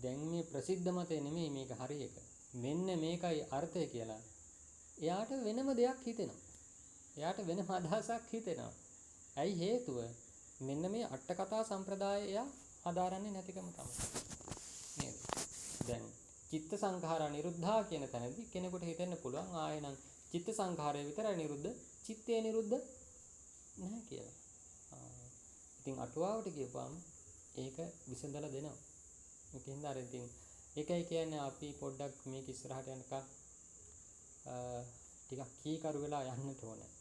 දැන් මේ ප්‍රසිද්ධ මතය නෙමෙයි මේක හරි එක. මෙන්න මේකයි අර්ථය කියලා. එයාට වෙනම දෙයක් හිතෙනවා. එයාට වෙනම අදහසක් හිතෙනවා. ඇයි හේතුව? මෙන්න මේ අට කතා සම්ප්‍රදාය එයා හදාරන්නේ නැතිකම තමයි. නේද? දැන් චිත්ත සංඛාර නිරුද්ධා කියන තැනදී කෙනෙකුට හිතෙන්න පුළුවන් ආයෙනම් චිත්ත සංඛාරය විතරයි නිරුද්ධ, චිත්තේ නිරුද්ධ නැහැ කියලා. ඉතින් අටුවාවට කියපුවාම ඒක විසඳලා දෙනවා. ඒකෙන්ද අර ඉතින් ඒකයි කියන්නේ අපි පොඩ්ඩක් මේක ඉස්සරහට යනකම් ටිකක් කීකරු වෙලා යන්නට ඕනේ.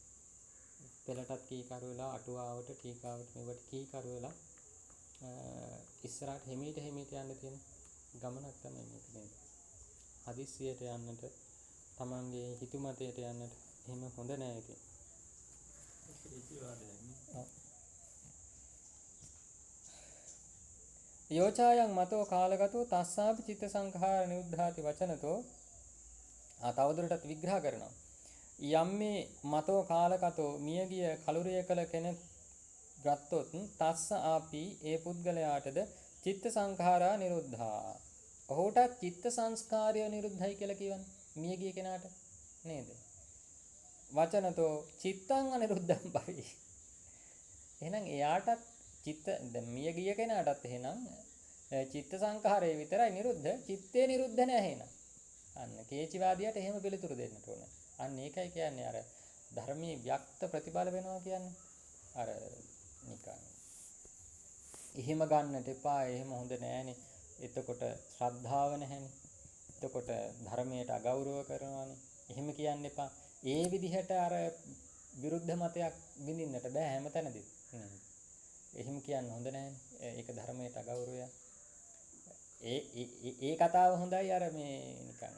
පෙළටත් කීකරු වෙලා අටුවාවට ටීකාවට මේවට කීකරු වෙලා ඉස්සරහට හිමීට යන්න තියෙන ගමනක් තමයි මේක නේද? හදිස්සියට යන්නට තමන්ගේ හිතුමතයට යන්නට එහෙම හොඳ නෑ ඉතින්. යෝචායන් මතෝ කාලගතෝ තස්සාපි චිත්ත සංඛාර නිරුද්ධාති වචනතෝ තවදුරටත් විග්‍රහ කරනවා. යම් මේ මතෝ කාලගතෝ මියගිය කලුරිය කළ කෙනෙක් ගත්තොත් තස්ස ආපි ඒ පුද්ගලයාටද චිත්ත සංඛාරා නිරුද්ධා. ඔහුට චිත්ත සංස්කාරය නිරුද්ධයි කියලා කියවනේ. මියගිය කෙනාට නේද? වචනතෝ චිත්තං අනිරුද්ධං භවි. එහෙනම් එයාටත් චිත්ත දැන් මියගිය කෙනාටත් එහෙනම් චිත්ත සංඛාරය විතරයි නිරුද්ධ, චිත්තේ නිරුද්ධ නැහැ එහෙනම්. අන්න කේචිවාදියාට එහෙම පිළිතුරු දෙන්නට ඕන. අන්න ඒකයි කියන්නේ අර ධර්මයේ ව්‍යක්ත ප්‍රතිඵල වෙනවා කියන්නේ. අර නිකන් එහෙම ගන්නට එපා, එහෙම හොඳ නෑනේ. එතකොට ශ්‍රද්ධාව නැහැනේ. එතකොට ධර්මයට අගෞරව කරනවානේ. එහෙම කියන්න එපා. ඒ විදිහට අර විරුද්ධ මතයක් විඳින්නට බෑ හැමතැනදී. එහෙම කියන්න හොඳ නෑනේ. ඒක ධර්මයට අගෞරවය. ඒ කතාව හොඳයි අර මේ නිකන්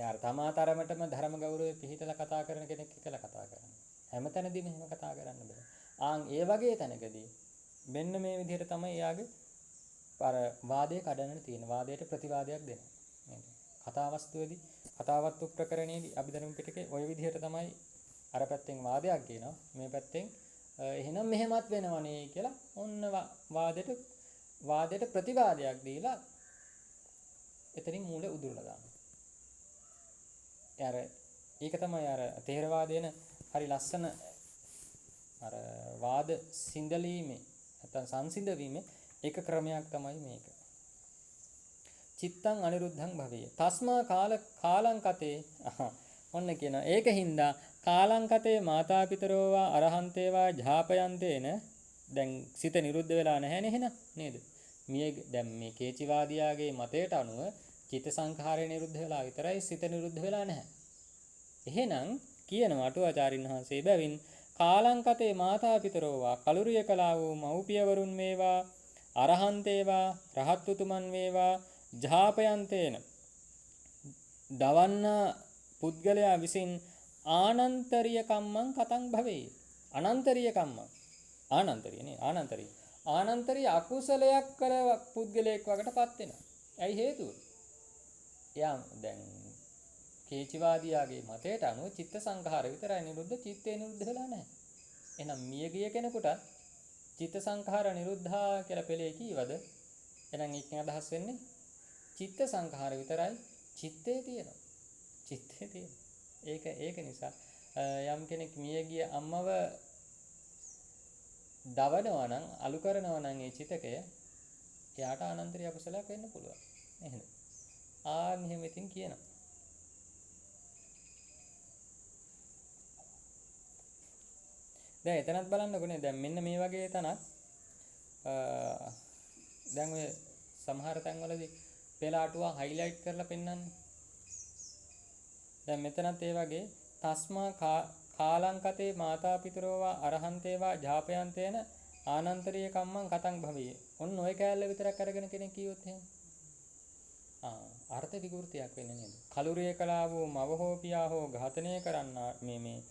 අර තමා තරමටම ධර්ම ගෞරවය පිළිහිටලා කතා කරන කෙනෙක් කියලා කතා කරන්නේ. හැමතැනදීම එහෙම කතා කරන්න බෑ. ඒ වගේ තැනකදී මෙන්න මේ විදිහට තමයි එයාගේ අර වාදයේ කඩන්නට තියෙන. වාදයට ප්‍රතිවාදයක් දෙනවා. නේද? කතාවස්තුවේදී කතාවස්තු ප්‍රකරණයේදී අභිධර්ම පිටකේ ওই විදිහට තමයි අර පැත්තෙන් වාදයක් කියනවා. මේ පැත්තෙන් එහෙනම් මෙහෙමත් වෙනවනේ කියලා ඔන්න වාදයට ප්‍රතිවාදයක් දීලා එතනින් මූලේ උදුරලා දානවා. ඒක තමයි අර තේරවාදයන හරි ලස්සන අර වාද සිඳලීමේ නැත්නම් සංසිඳවීමේ එක ක්‍රමයක් තමයි මේක. චිත්තං අනිරුද්ධං භවේ. තස්මා කාලං කතේ ඔන්න කියනවා. ඒකින්ද කාලං කතේ මාතාපිතරෝවා අරහන්තේවා ජාපයන්තේන දැන් සිත නිරුද්ධ වෙලා නැහැ නේද? දැන් මේ කේචිවාදියාගේ මතයට අනුව චිත්ත සංඛාරය නිරුද්ධ වෙලා විතරයි සිත නිරුද්ධ වෙලා නැහැ. එහෙනම් කියනවා අටුවාචාරින් වහන්සේ බැවින් කාලංකතේ මාතාපිතරෝවා කලුරිය කලා වූ මව්පියවරුන් වේවා අරහන්තේවා රහත් උතුමන් වේවා ජාපයන්තේන දවන්නා පුද්ගලයා විසින් ආනන්තරිය කම්මං කතං භවේ. අනන්තරිය කම්මං ආනන්තරිය අකුසලයක් කළ පුද්ගලයෙක් වකටපත් වෙනවා. ඇයි හේතුව? එයා දැන් කේචිවාදියාගේ මතයට අනුව චිත්ත සංඛාර විතරයි නිරුද්ධ, චිත්තේ නිරුද්ධ වෙලා නැහැ. එහෙනම් මියගිය කෙනෙකුට චිත්ත සංඛාර නිරුද්ධා කියලා පෙළේ කීවද? එහෙනම් ඒකෙන් අදහස් වෙන්නේ චිත්ත සංඛාර විතරයි චිත්තේ තියෙනවා. ඒක නිසා යම් කෙනෙක් මියගිය අම්මව දවනවා නම් අලු කරනවා නම් ඒ චිතකය එයාට අනන්තරිය අකුසලයක් වෙන්න පුළුවන්. එහෙනම් මෙහෙම ඉතින් කියනවා. දැන් එතනත් බලන්නකොනේ දැන් මෙන්න මේ වගේ තැනක් දැන් ඔය සමහර තැන්වලදී පෙළ අටුවා හයිලයිට් කරලා පෙන්නන්නේ. දැන් මෙතනත් ඒ වගේ තස්මා කාලංකතේ මාතා පිතරෝවා අරහන්තේවා ජාපයන්තේන ආනන්තරීය කම්මං කතං භවියේ. ඔන්න ඔය කෑල්ල විතරක් අරගෙන කෙනෙක් කියොත් එහෙම. අර්ථ විකෘතියක් වෙන්නේ නේද? කලුරිය කලා වූ මව හෝ පියා හෝ ඝාතනය කරන්නා මේ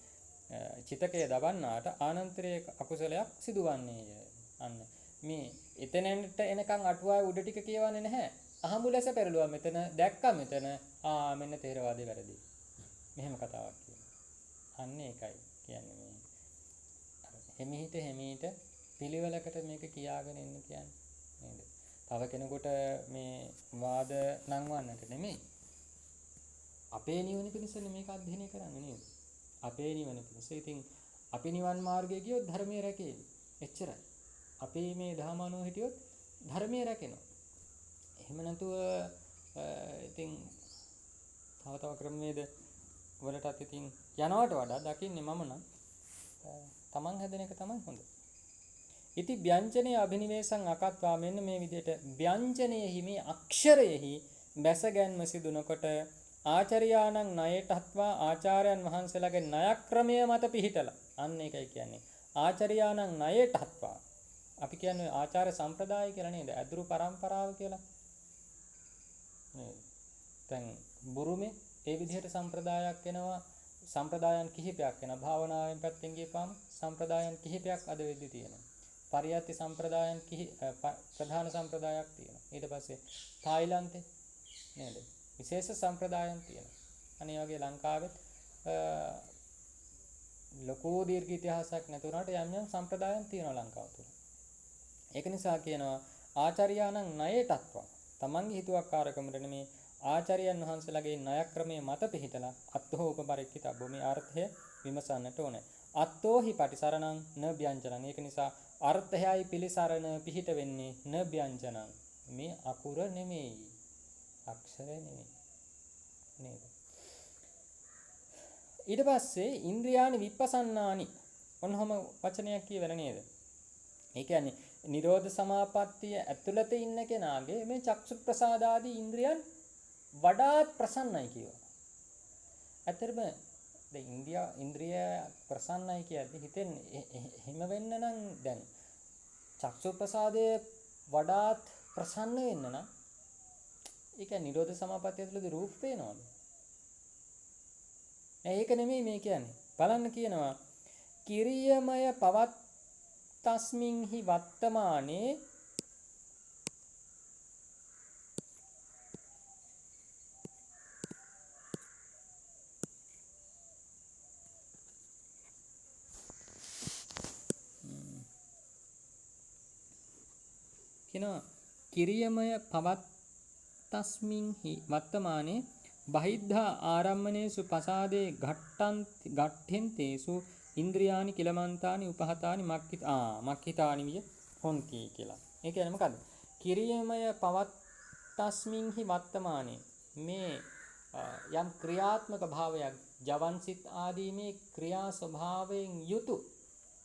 චිතකය දවන්නාට ආනන්තරීය අකුසලයක් සිදුවන්නේය. අන්න මේ එතනට එනකන් අටුවාවේ උඩ ටික කියවන්නේ නැහැ. අහඹු ලෙස පෙරළුවා මෙතන දැක්කා මෙතන මෙන්න තේරවාදේ වැරදි. මෙහෙම කතාවක් කියනවා. අන්න ඒකයි කියන්නේ මේ හිමීට පිළිවෙලකට මේක කියාගෙන ඉන්න කියන්නේ නේද? තව කෙනෙකුට මේ වාද නංවන්නට නෙමෙයි. අපේ නිවන පිණිසනේ මේක අධ්‍යයනය කරන්නේ නේද? අපේ නිවන පිණිස. ඉතින් අපි නිවන් මාර්ගයේ ගියොත් ධර්මයේ රැකේවි. එච්චරයි. අපි මේ දහමනෝ හිටියොත් ධර්මයේ රැකෙනවා. එහෙම නැතුව ඉතින් තව ක්‍රමවේද වලටත් ඉතින් යනවට වඩා දකින්නේ මම නම් තමන් හැදෙන එක තමයි හොඳ. ඉති ව්‍යංජනයේ අභිනිවේෂං අකත්වා මෙන්න මේ විදිහට ව්‍යංජනයෙහි මේ අක්ෂරයෙහි බැසගැන්ම සිදු නොකොට ආචාර්යාණන් ණයටත්වා ආචාර්යයන් වහන්සේලාගේ ණයක්‍රමය මත පිහිටලා අන්න ඒකයි කියන්නේ ආචාර්යාණන් ණයටත්වා අපි කියන්නේ ආචාර්ය සම්ප්‍රදාය කියලා නේද? අදුරු පරම්පරාව කියලා නේද? දැන් බුරුමේ ඒ විදිහට සම්ප්‍රදායක් එනවා. සම්ප්‍රදායන් කිහිපයක් වෙනවා. භාවනාවෙන් පැත්තෙන් ගියපම සම්ප්‍රදායන් කිහිපයක් අද වෙද්දි තියෙනවා. පරියත්ති සම්ප්‍රදායන් ප්‍රධාන සම්ප්‍රදායක් තියෙනවා. ඊට පස්සේ තායිලන්තේ නේද? විශේෂ සම්ප්‍රදායන් තියෙනවා. අනේ වගේ ලංකාවෙත් ලොකු දීර්ඝ ඉතිහාසයක් නැතුණාට යම් යම් සම්ප්‍රදායන් තියෙනවා ලංකාව තුළ. ඒක නිසා කියනවා ආචාර්යාණන් ණයටත්වා තමන්ගේ හිතුවක්කාරකමට නෙමේ ආචාර්යයන් වහන්සේලාගේ ණයක්‍රමයේ මත පිහිටලා අත්ථෝ උපපරික්ඛිතබ්බෝ මේ අර්ථය විමසන්නට ඕනේ. අත්තෝහි පටිසරණං න ව්‍යංජනං. ඒක නිසා අර්ථයයි පිළිසරණ පිහිට වෙන්නේ න ව්‍යංජනං. මේ අකුර නෙමෙයි. අක්ෂරය නෙමෙයි. නේද? ඊට පස්සේ ඉන්ද්‍රියානි විපස්සනානි ඔන්නෝම වචනයක් කියවන නේද? ඒ කියන්නේ නිරෝධ සමාපත්තිය ඇතුළත ඉන්න කෙනාගේ මේ චක්සු ප්‍රසාද ආදී ඉන්ද්‍රියන් වඩාත් ප්‍රසන්නයි කියනවා. ඇත්තටම දැන් ඉන්ද්‍රිය ප්‍රසන්නයි කියද්දි හිතෙන්නේ එහෙම වෙන්න නම් දැන් චක්සු ප්‍රසාදයේ වඩාත් ප්‍රසන්න වෙන්න නම් ඒක නිරෝධ සමාපත්තිය ඇතුළත රූප පේනවද? ඒක නෙමෙයි මේ කියන්නේ. බලන්න කියනවා කිරියමය පවත්තස්මින්හි වත්තමානේ කියනවා කිරියමය පවත්තස්මින්හි වත්තමානේ බහිද්ධා ආරම්මනේසු පසාදේ ගට්ඨෙන්තේසු ඉන්ද්‍රියානි කිලමන්තානි උපහතානි මක්ඛිතානි විය හොන්ති කියලා. ඒ කියන්නේ මොකද්ද? කිරියමය පවත්තස්මින්හි වත්තමානේ මේ යම් ක්‍රියාත්මක භාවයක් ජවන්සිත ආදී මේ ක්‍රියා ස්වභාවයෙන් යුතු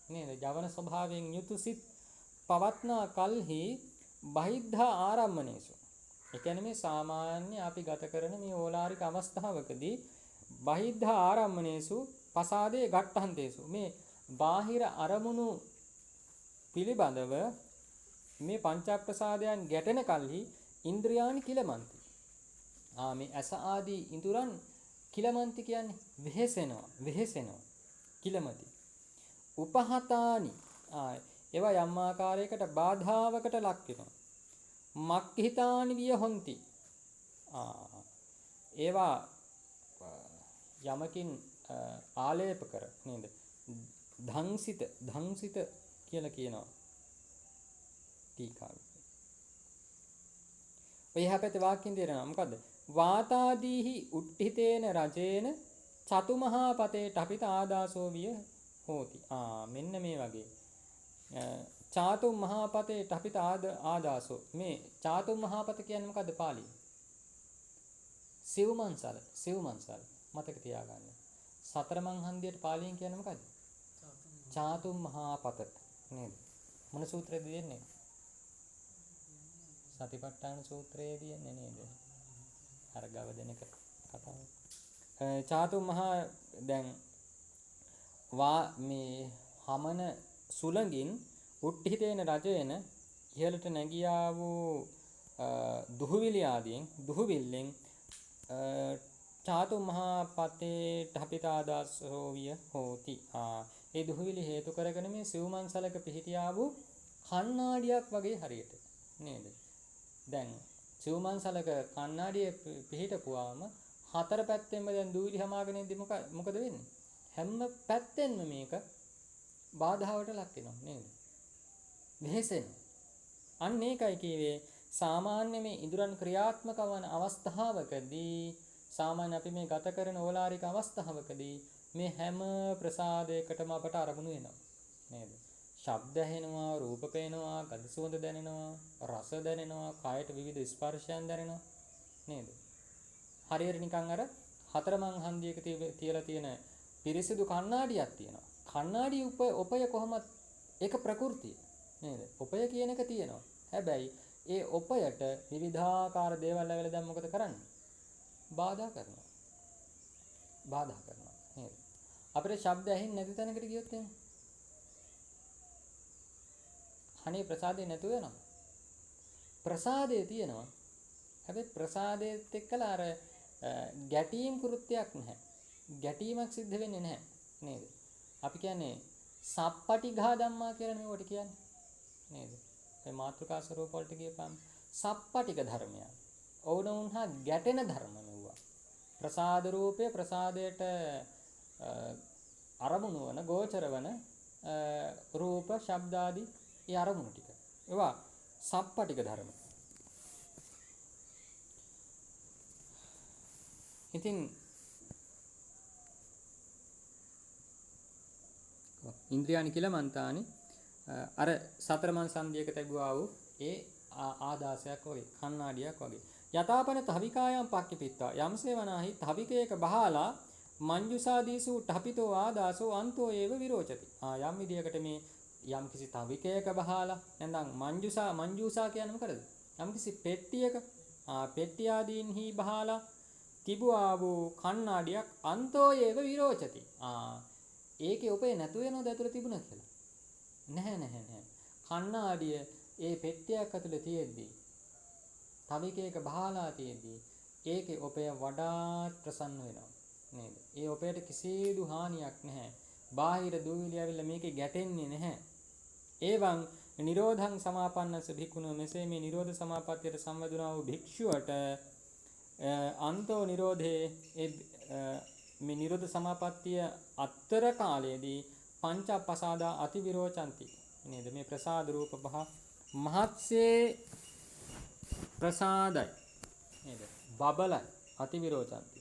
නේද? ජවන ස්වභාවයෙන් යුතු සිත් පවත්නා කල්හි බහිද්ධා ආරම්මනේසු. ඒ කියන්නේ මේ සාමාන්‍ය අපි ගත කරන මේ ඕලාරික අවස්ථාවකදී බහිද්ධා ආරම්මනේසු පසාදේ ගට්ඨන්තේසු මේ බාහිර අරමුණු පිළිබඳව මේ පංචප්‍රසාදයන් ගැටෙන කල්හි ඉන්ද්‍රියානි කිලමන්ති. මේ අස ආදී ඉඳුරන් කිලමන්ති කියන්නේ වෙහෙසෙනවා කිලමති. උපහතානි ඒවා යම් ආකාරයකට බාධාවකට ලක් වෙනවා. මක්ඛිතානි විය හොಂತಿ. ඒවා යමකින් ආලේප කර නේද? ධංසිත කියලා කියනවා. ටීකාව. ඔය හැපැත්තේ වාක්‍යයෙන් දෙනවා මොකද්ද? වාතාදීහි උට්ඨිතේන රජේන චතුමහා පතේ ඨපිත ආදාසෝ විය හෝති. මෙන්න මේ වගේ. චාතු මහා පතේ ඨපිත ආදාසෝ. මේ චාතු මහා පත කියන්නේ මොකද්ද පාලියෙන්? සිව්මන්සල. මතක තියාගන්න. සතර මං හන්දියට පාලියෙන් කියන්නේ මොකද්ද? චාතු මහා පත නේද? මොන සූත්‍රයේද දෙන්නේ? සතිපට්ඨාන සූත්‍රයේදී එන්නේ නේද? අර ගව දෙනක කතාව. චාතු මහා දැන් මේ හමන සුළඟින් උට්ඨිතේන රජයන ඉහළට නැගියා වූ දුහුවිලි ආදියෙන් දුහුවිල්ලෙන් චාතු මහා පතේ ඨපිතාදාසෝ විය හෝති. ඒ දුහුවිලි හේතු කරගෙන මේ සිව්මන්සලක පිහිටියා වූ කණ්ණාඩියක් වගේ හරියට නේද? දැන් සිව්මන්සලක කණ්ණාඩියේ පිහිටපුවාම හතර පැත්තෙන්ම දැන් දුවිලි හමාගෙන ඉඳි මොකද වෙන්නේ? හැම පැත්තෙන්ම මේක බාධාවට ලක් වෙනවා නේද? වෙහෙසෙනවා. අන්න ඒකයි කියවේ සාමාන්‍ය මේ ඉඳුරන් ක්‍රියාත්මක වන අවස්ථාවකදී සාමාන්‍ය අපි මේ ගත කරන ඕලාරික අවස්ථාවකදී මේ හැම ප්‍රසාදයකටම අපට අරමුණු වෙනවා නේද? ශබ්ද ඇහෙනවා, රූප පේනවා, ගඳ සුවඳ දැනෙනවා, රස දැනෙනවා, කායට විවිධ ස්පර්ශයන් දැනෙනවා නේද? හරියට නිකන් අර හතරමං හන්දියක තියලා තියෙන පිරිසිදු කණ්ණාඩියක් තියෙනවා. කණ්ණාඩි උපය කොහොමද? ඒක ප්‍රകൃතිය නේද? උපය කියන එක තියෙනවා. හැබැයි ඒ උපයට විවිධාකාර දේවල් ඇවිල්ලා දැන් මොකද කරන්නේ? බාධා කරනවා. බාධා කරනවා නේද? අපිට ශබ්ද ඇහෙන්නේ නැති තැනකට ගියොත් එහෙම. අනේ ප්‍රසාදේ නැතු වෙනවා. ප්‍රසාදේ තියෙනවා. හැබැයි ප්‍රසාදේත් එක්කලා අර ගැටීම් කෘත්‍යයක් නැහැ. ගැටීමක් සිද්ධ වෙන්නේ නැහැ නේද? අපි කියන්නේ සප්පටිඝා ධම්මා කියලා මේවට කියන්නේ නේද? ඒ මාතෘකා ස්වරූප වලට කියපම් සප්පටික ධර්මයන්. ඕනෝන් හා ගැටෙන ධර්ම නෙවුවා. ප්‍රසාද රූපේ ප්‍රසාදයට අරමුණු වන ගෝචර වන රූප ශබ්ද ආදී ඒ අරමුණු ටික. ඒවා සප්පටික ධර්ම. ඉතින් ඉන්ද්‍රියානි කියලා මන්තානි අර සතරමන් සංදියක තිබුවා වූ ඒ ආදාසයක් වගේ කණ්ණාඩියක් වගේ යතාපන තවිකායම් පක්කිපිත්තා යම්සේ වනාහි තවිකයක බහලා මංජුසාදීසු ඨපිතෝ ආදාසෝ අන්තෝ ඒව විරෝචති. යම් විදියකට මේ යම් කිසි තවිකයක බහලා නැත්නම් මංජුසා කියන්නේ මොකද? යම් කිසි පෙට්ටියක පෙට්ටිය ආදීන්හි බහලා තිබුවා වූ කණ්ණාඩියක් අන්තෝ ඒව විරෝචති. ඒකේ උපේ නැතු වෙනවද ඇතුළේ තිබුණා කියලා? නැහැ. කණ්ණාඩිය ඒ පෙට්ටියක් ඇතුළේ තියෙද්දි තවිකයක බහලා තියෙද්දි ඒකේ උපය වඩාත් ප්‍රසන්න වෙනවා නේද? ඒ උපයට කිසිදු හානියක් නැහැ. බාහිර දූවිලි ඇවිල්ලා මේකේ ගැටෙන්නේ නැහැ. එවං නිරෝධං සමාපන්නස භික්ඛුනෝ මෙසේ මේ නිරෝධ සමාපත්තියට සම්බන්ධුනා වූ භික්ෂුවට අන්තෝ නිරෝධේ මේ නිරෝධ සමාපත්තිය අත්තර කාලයේදී පංචප්පසාදා අතිවිරෝචಂತಿ නේද? මේ ප්‍රසාද රූප පහ මහත්සේ ප්‍රසාදයි නේද? බබලයි අතිවිරෝචಂತಿ.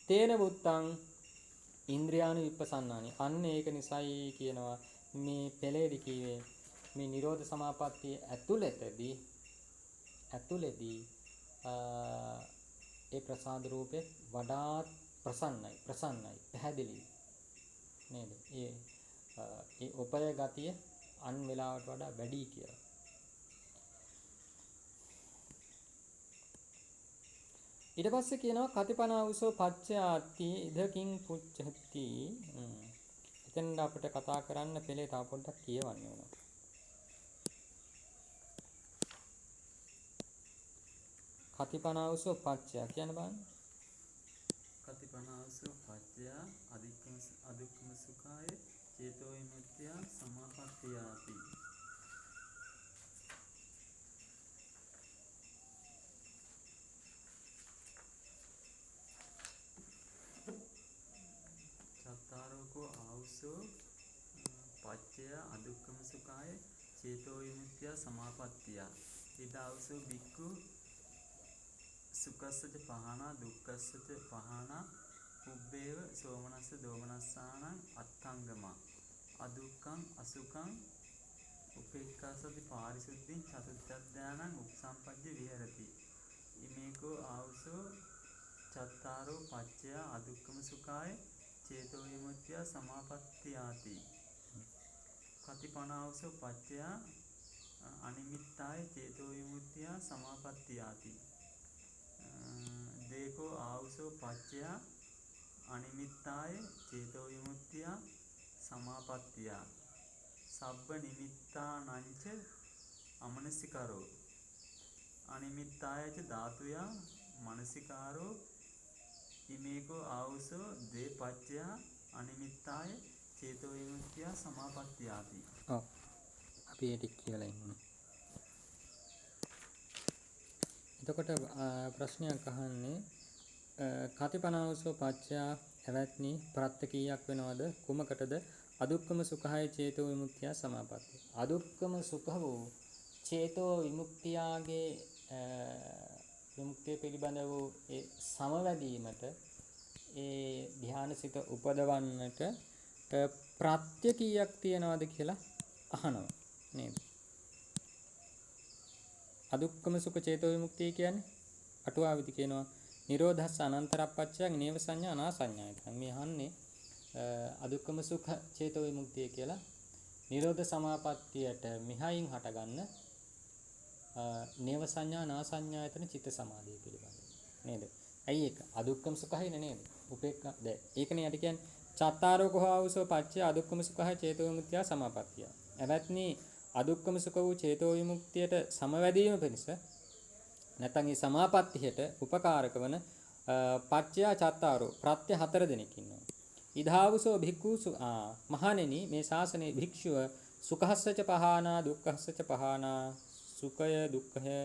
තේන බුත්තං ඉන්ද්‍රියානි විපස්සනානි. අන්න ඒක නිසයි කියනවා මේ පෙළේදී කීවේ මේ නිරෝධ සමාපත්තිය ඇතුළතදී ඒ ප්‍රසාද රූපේ වඩාත් ප්‍රසන්නයි පැහැදිලි නේද? ඒ උපය ගතිය අන් වෙලාවට වඩා වැඩි කියලා. ඊට පස්සේ කියනවා කතිපනාවසෝ පච්චයාති ඉදකින් පුච්චති. එතෙන් අපිට කතා කරන්න පෙළේ තව පොඩ්ඩක් කියවන්න ඕන. කතිපනාවසෝ පච්චය කියන බලන්න.
කතිපනාවසෝ පච්චය අදුක්ඛම සුඛාය චේතෝ විමුක්තිය සමාපත්තියාති. චත්තාරෝකෝ ආවුසෝ පච්චය අදුක්ඛම සුඛාය චේතෝ විමුක්තිය සමාපත්තිය. ඉදාවුසෝ බික්ඛු සුඛස්සච පහනා දුක්ඛස්සච පහනා උබ්බේව සෝමනස්ස දෝමනස්සානං අත්තංගම අදුක්ඛං අසුඛං උපේක්ඛාසති පාරිසුද්ධින් චතුත්ථඥානං උපසම්පජ්ජ විහෙරති. ඉමේකෝ ආවුසෝ චත්තාරෝ පච්චය අදුක්ඛම සුඛාය චේතෝ විමුක්තිය සමාපත්තියාති. කතිපනාවසෝ පච්චය අනිමිත්තාය චේතෝ විමුක්තිය සමාපත්තියාති. දේකෝ ආවුසෝ පච්චය අනිමිත්තාය චේතෝ විමුක්තිය සමාපත්තිය සබ්බ නිමිත්තානංච අමනසිකරෝ අනිමිත්තායච ධාතුය මනසිකාරෝ ඉමේකෝ ආවුසෝ ද්වේ පච්චය අනිමිත්තාය චේතෝ විමුක්තිය සමාපත්තියාති.
ඔව්. අපි ඒ ටික කියලා ඉන්නේ. එතකොට ප්‍රශ්නයක් අහන්නේ කතිපනාවසෝ පච්චයා ඇවැත්නි ප්‍රත්‍ය කීයක් වෙනවද කුමකටද අදුක්කම සුඛය චේතෝ විමුක්තිය සමාපත්තිය. අදුක්කම සුඛ වූ චේතෝ විමුක්තියගේ විමුක්තිය පිළිබඳ වූ ඒ සමවැදීමට ඒ ධානසිත උපදවන්නට ප්‍රත්‍ය කීයක් තියනවද කියලා අහනවා නේද? අදුක්කම සුඛ චේතෝ විමුක්තිය කියන්නේ අටුවාවිදි කියනවා නිරෝධස්ස අනන්තරප්පච්චයන් නේව සංඥා නාසඤ්ඤායතන. මේ අහන්නේ අදුක්කම සුඛ චේතෝ විමුක්තිය කියලා නිරෝධ සමාපත්තියට මිහයින් හටගන්න නේව සංඥා නාසඤ්ඤායතන චිත්ත සමාධිය පිළිබඳ නේද? ඇයි ඒක? අදුක්කම සුඛයිනේ නේද? උපේක්ඛා දැන් ඒකනේ යට කියන්නේ චත්තාරෝ කෝහවසෝ පච්චය අදුක්කම සුඛය චේතෝ විමුක්තිය සමාපත්තිය. එවත්නි අදුක්කම සුඛ වූ චේතෝ විමුක්තියට සමවැදීම පිණිස නැත්නම් මේ සමාපත්තියට උපකාරක වන පච්චය චත්තාරෝ ප්‍රත්‍ය 4 දෙනෙක් ඉන්නවා. ඉදාවුසෝ භික්ඛුසු මහණෙනි මේ ශාසනයේ භික්ෂුව සුඛස්සච පහානා දුක්ඛස්සච පහානා සුඛය දුක්ඛය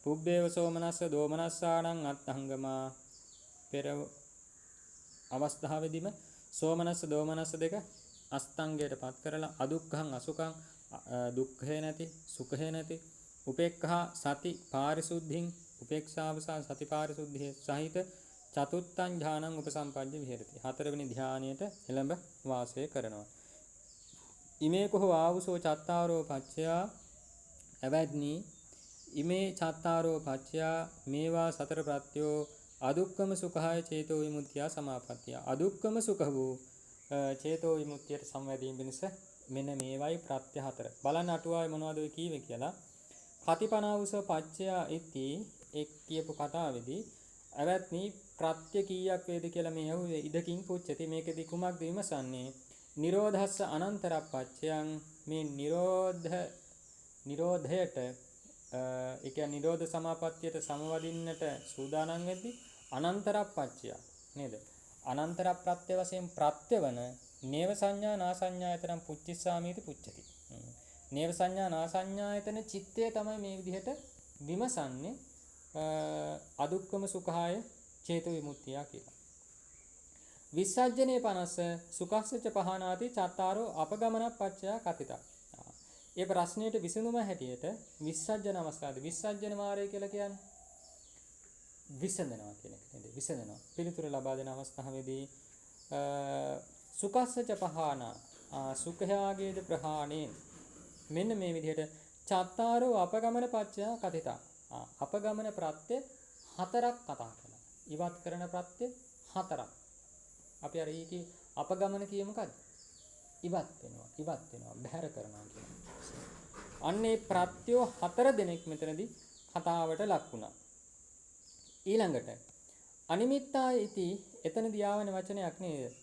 පුබ්බේව සෝමනස්ස දෝමනස්සාණං අත්ථංගමා පෙර අවස්ථාවේදීම සෝමනස්ස දෝමනස්ස දෙක අස්තංගයට පත් කරලා අදුක්ඛං අසුඛං දුක්ඛය නැති සුඛය නැති උපේක්ඛා සති පාරිසුද්ධින් උපේක්ෂාව සහ සති පාරිසුද්ධිය සහිත චතුත්තං ඥානං උපසම්පජ්ජ විහෙරති. හතරවෙනි ධානයට එළඹ වාසය කරනවා. ඉමේ කෝ ආවුසෝ චත්තාරෝ පච්චයා අවද්නි ඉමේ චත්තාරෝ පච්චයා මේවා සතර ප්‍රත්‍යෝ අදුක්කම සුඛාය චේතෝ විමුක්තිය සමාපත්තිය. අදුක්කම සුඛ වූ චේතෝ විමුක්තියට සම්වැදීම පිණිස මෙන්න මේවයි ප්‍රත්‍ය 4. බලන්න අටුවාවේ මොනවද ඔය කීවේ කියලා. කතිපනාවුස පච්චයා ඉති එක් කියපු කතාවේදී අවත්නි ප්‍රත්‍ය කීයක් වේද කියලා මේ යහුවේ ඉදකින් පුච්චති. මේකෙදි කුමක්ද විමසන්නේ? නිරෝධස්ස අනන්තරප්පච්චයන් මේ නිරෝධයට ඒ කියන්නේ නිරෝධ සමාපත්තියට සමවදින්නට සූදානම් වෙද්දී අනන්තරප්පච්චය නේද? අනන්තර ප්‍රත්‍ය වශයෙන් ප්‍රත්‍යවන නේව සංඥා නාසඤ්ඤායතනම් පුච්චිස්සාමීති පුච්චති. නේව සංඥා නාසඤ්ඤායතන චිත්තය තමයි මේ විදිහට විමසන්නේ අදුක්කම සුඛාය චේතෝ විමුක්තිය කියලා. විසජ්ජනේ 50 සුඛස්සච පහනාති චත්තාරෝ අපගමනප්පච්චය කතිතා. ඒ ප්‍රශ්නයට විසඳුම හැටියට විසජ්ජන අවස්ථාවේ විසජ්ජන මාර්ගය කියලා කියන්නේ විසඳනවා කියන එක නේද? විසඳනවා. පිළිතුර ලබා දෙන අවස්ථාවේදී සුඛස්සච පහනා සුඛයාගේද ප්‍රහාණයෙන් මෙන්න මේ විදිහට චත්තාරෝ අපගමන පච්චය කතිතා. අපගමන ප්‍රත්‍ය 4ක් කතා කරනවා. ඉවත් කරන ප්‍රත්‍ය 4ක්. අපි අර ඊකේ අපගමන කියේ මොකද්ද? ඉවත් වෙනවා බැහැර කරනවා කියන. අන්නේ ප්‍රත්‍යෝ 4 දෙනෙක් මෙතනදී කතාවට ලක් වුණා. ඊළඟට අනිමිත්තා ඉති එතනදී ආවන වචනයක් නේද?